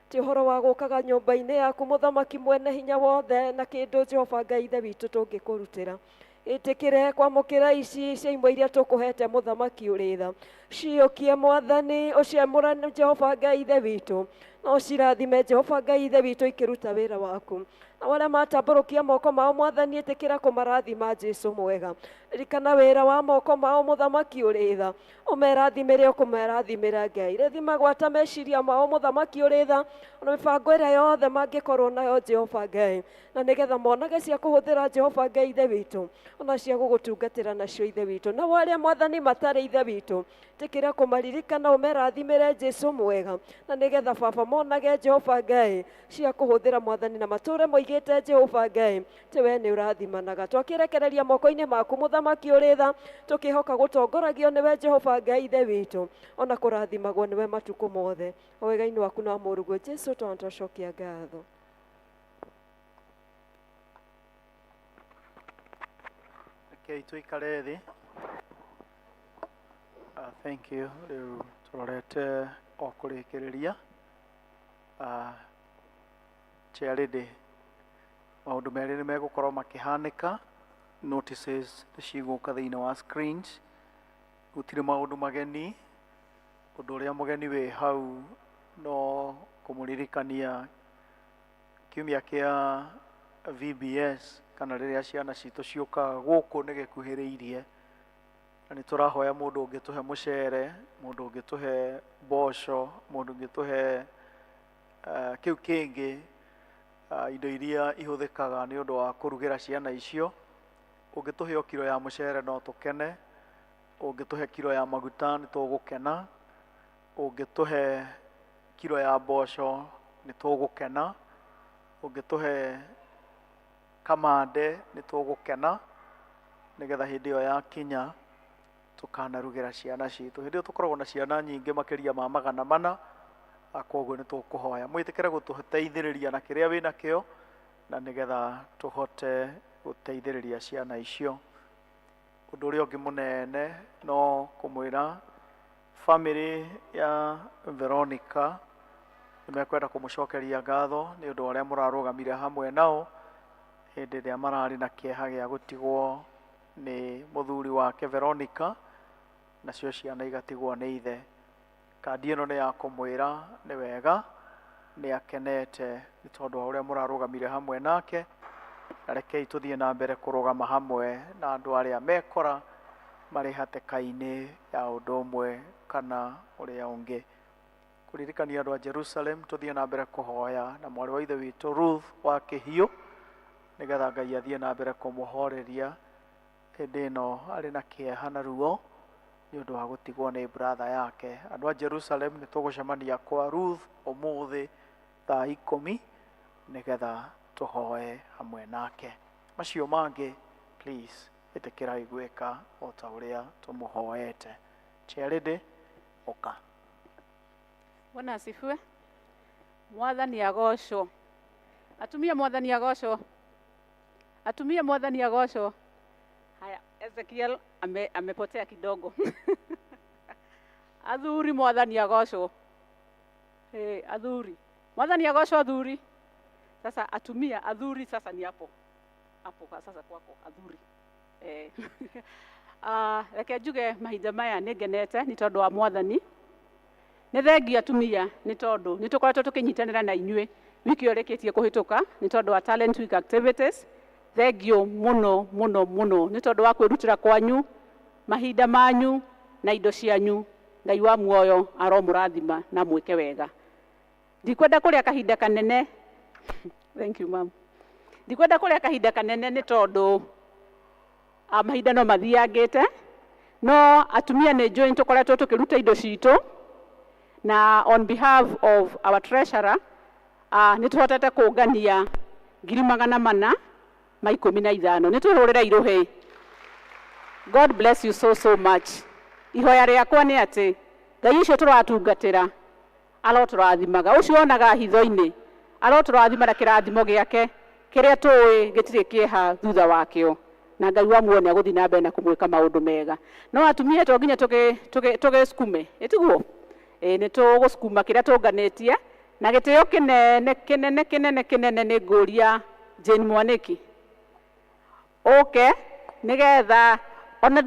ti horo wa gukaga nyumba-inĩ yaku muthamaki mwene hinya wothe na kindu Jehova Ngai ithe witũ tũngĩkũrutĩra. Ĩtĩkĩre kwamũkĩra ici cia imwe iria tũkũhete mũthamaki ũrĩ tha. Ciũkie Mwathani, ũciamũrane Jehova Ngai ithe witũ, na ũcirathime Jehova Ngai ithe witũ ikĩruta wĩra waku. Na arĩa matambũrũkia moko mao Mwathani, ĩtĩkĩra kũmarathima Jesũ mwega. Ririkana wĩra wa moko mao mũthamaki ũrĩ tha, ũmerathimĩre ũkũmerathimĩra Ngai. Rĩthima gwata meciria mao mũthamaki ũrĩ tha, ona mĩbango ĩrĩa yothe mangĩkorwo nayo Jehova Ngai, na nĩgetha monage cia kũhũthĩra Jehova Ngai ithe witũ, ona cia gũgũtungatĩra nacio ithe witũ. Na arĩa Mwathani matarĩ ithe witũ, ĩtĩkĩra kũmaririkana ũmerathimĩre Jesũ mwega, na nĩgetha Baba monage Jehova Ngai cia kũhũthĩra Mwathani, na matũre moigĩte Jehova Ngai tĩ we nĩ ũrathimanaga. Twakĩrekereria moko-inĩ maku mũthamaki ũrĩ tha, tũkĩhoka gũtongoragio nĩwe Jehova Ngai ithe witũ, ona kũrathimagwo nĩwe matukũ mothe. O wega-inĩ waku na mũruguo Jesũ tũcokia ngatho. Rekei tũikare thĩ. Thank you. Rĩu tũrorete o kũrĩkĩrĩria charity. Maũndũ merĩ nĩ megũkorwo makĩhanĩka. Notices cigũka thĩinĩ wa screens. Gũtirĩ maũndũ mageni. Ũndũ ũrĩa mũgeni wĩ hau no kũmũririkania kiumia kĩa VBS, kana rĩrĩa ciana citũ ciũkaga gũkũ nĩ gĩkuhĩrĩirie. Na nĩ tũrahoya mũndũ ũngĩtũhe mũcere, mũndũ ũngĩtũhe mboco, mũndũ ũngĩtũhe kĩu kĩngĩ, indo iria ihũthĩkaga nĩ ũndũ wa kũrugĩra ciana icio. Ũngĩtũhe o kiro ya mũcere no tũkene, ũngĩtũhe kiro ya maguta nĩ tũgũkena, ũngĩtũhe kiro ya mboco nĩ tũgũkena, ũngĩtũhe kamande nĩ tũgũkena, nĩgetha hĩndĩ ĩyo yakinya tũkanarugĩra ciana citũ. Hĩndĩ ĩyo tũkoragwo na ciana nyingĩ makĩria ma 400, koguo nĩ tũkũhoya mwĩtĩkĩre gũtũteithĩrĩria na kĩrĩa wĩ nakĩo, na nĩgetha tũhote gũteithĩrĩria ciana icio. Ũndũ ũrĩa ũngĩ mũnene no kũmwĩra family ya Veronica nĩ mekwenda kũmũcokeria ngatho nĩ ũndũ ũrĩa mũrarũgamire hamwe nao hĩndĩ ĩrĩa mararĩ na kĩeha gĩa gũtigwo nĩ mũthuri wake Veronica, nacio ciana igatigwo nĩ ithe. Kandi ĩno nĩ ya kũmwĩra nĩ wega nĩ akenete nĩ tondũ wa ũrĩa mũrarũgamire hamwe nake, na rekei tũthiĩ na mbere kũrũgama hamwe na andũ arĩa mekora marĩ hatĩka-inĩ ya ũndũ ũmwe kana ũrĩa ũngĩ. Kũririkania andũ a Jerusalem, tũthiĩ na mbere kũhoya na mwarĩ wa ithe witũ Ruth wa Kĩhiũ, nĩgetha Ngai athiĩ na mbere kũmũhoreria hĩndĩ ĩno arĩ na kĩeha na ruo nĩ ũndũ wa gũtigwo nĩ brother yake. Andũ a Jerusalem nĩ tũgũcemania kwa Ruth ũmũthĩ thaa 10 nĩgetha tũhoe hamwe nake. Macio mangĩ please ĩtĩkĩrai gwĩka o ta ũrĩa tũmũhoete. Charity, ũka. Bwana asifiwe. Mwathani agocwo. Atumia Mwathani agocwo. Atumia Mwathani agocwo. Haya, Ezekiel amepotea kidogo. Athuri Mwathani agocwo. Athuri. Mwathani agocwo athuri. Sasa atumia, athuri sasa ni hapo. Hapo kwa sasa kwako athuri. Reke njuge mahinda maya nĩ ngenete nĩ tondũ wa Mwathani. Nĩ thengia atumia nĩ tondũ nĩ tũkoretwo tũkĩnyitanĩra na inyuĩ wiki ũrĩkĩtie kũhĩtũka nĩ tondũ wa talent week activities. Thengio mũno mũno mũno nĩ tondũ wa kwĩrutĩra kwanyu, mahinda manyu na indo cianyu. Ngai wa muoyo aromũrathima na mwĩke wega. Ndikwenda kũrĩa kahinda kanene. Thank you ma'am. Ndikwenda kũrĩa kahinda kanene nĩ tondũ mahinda no mathiangĩte, no atumia nĩ njũĩ nĩ tũkoretwo tũkĩruta indo citũ, na on behalf of our treasurer nĩ tũhotete kũngania 415,000 nĩ twĩhũrĩra irũhĩ. God bless you so much. Ihoya rĩakwa nĩ atĩ Ngai ũcio tũratungatĩra arotũrathimaga, ũcio onaga hitho-inĩ arotũrathima na kĩrathimo gĩake kĩrĩa tũĩ gĩtirĩ kĩeha thutha wakĩo, na Ngai wa muoyo nĩ agũthiĩ na mbere na kũmwĩka maũndũ mega. No atumia to nginya tũgĩcukume ĩtiguo nĩ tũgũcukuma kĩrĩa tũnganĩtie na gĩtĩo kĩnene nĩ ngũria Jane Mwanĩki ũke nĩgetha ona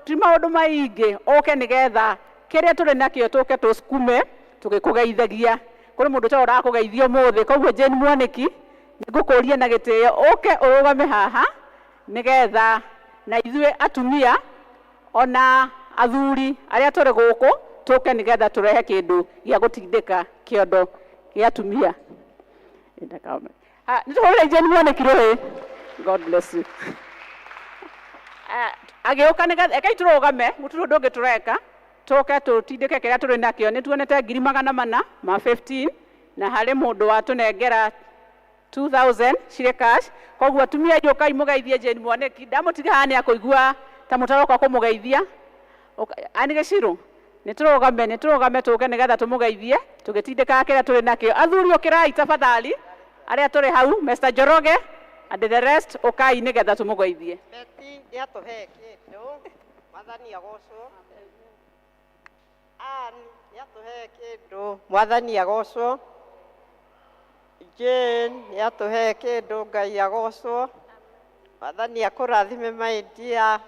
ti maũndũ maingĩ ũke nĩgetha kĩrĩa tũrĩ nakĩo tũke tũcukume tũgĩkũgeithagia kũrĩ mũndũ ta ũrakũgeithia ũmũthĩ. Koguo Jane Mwanĩki nĩngũkũria na gĩtĩo ũke ũrũgame haha nĩgetha na ithuĩ atumia ona athuri arĩa tũrĩ gũkũ tũke nĩgetha tũrehe kĩndũ gĩa gũtindĩka kĩondo gĩa atumia. Nĩtũhũrĩre Jane Mwanĩki rũĩ. God bless you. Agĩũka nĩgetha eka itũrũgame gũtirĩ ũndũ ũngĩ tũreka tũke tũtindĩke kĩrĩa tũrĩ nakĩo. Nĩtuonete 400 ma 15 na harĩ mũndũ watũnengera 2000 cirĩ cash. Koguo atumia iũkai mũgeithie Jane Mwanĩki. Ndamũtiga haha nĩakũigua ta mũtaroka kũmũgeithia. Ani Gĩchirũ nĩtũrũgame tũke nĩgetha tũmũgeithie tũgĩtindĩkaga kĩrĩa tũrĩ nakĩo. Athuri ũkĩrai tafadhali arĩa tũrĩ hau, Mr. Njoroge and the rest ũkai nĩgetha tũmũgeithie. Beti nĩatũhe kĩndũ, Mwathani agocwo. Ann nĩatũhe kĩndũ, Mwathani agocwo. Jane nĩatũhe kĩndũ, Ngai agocwo. Mwathani akũrathime my dear.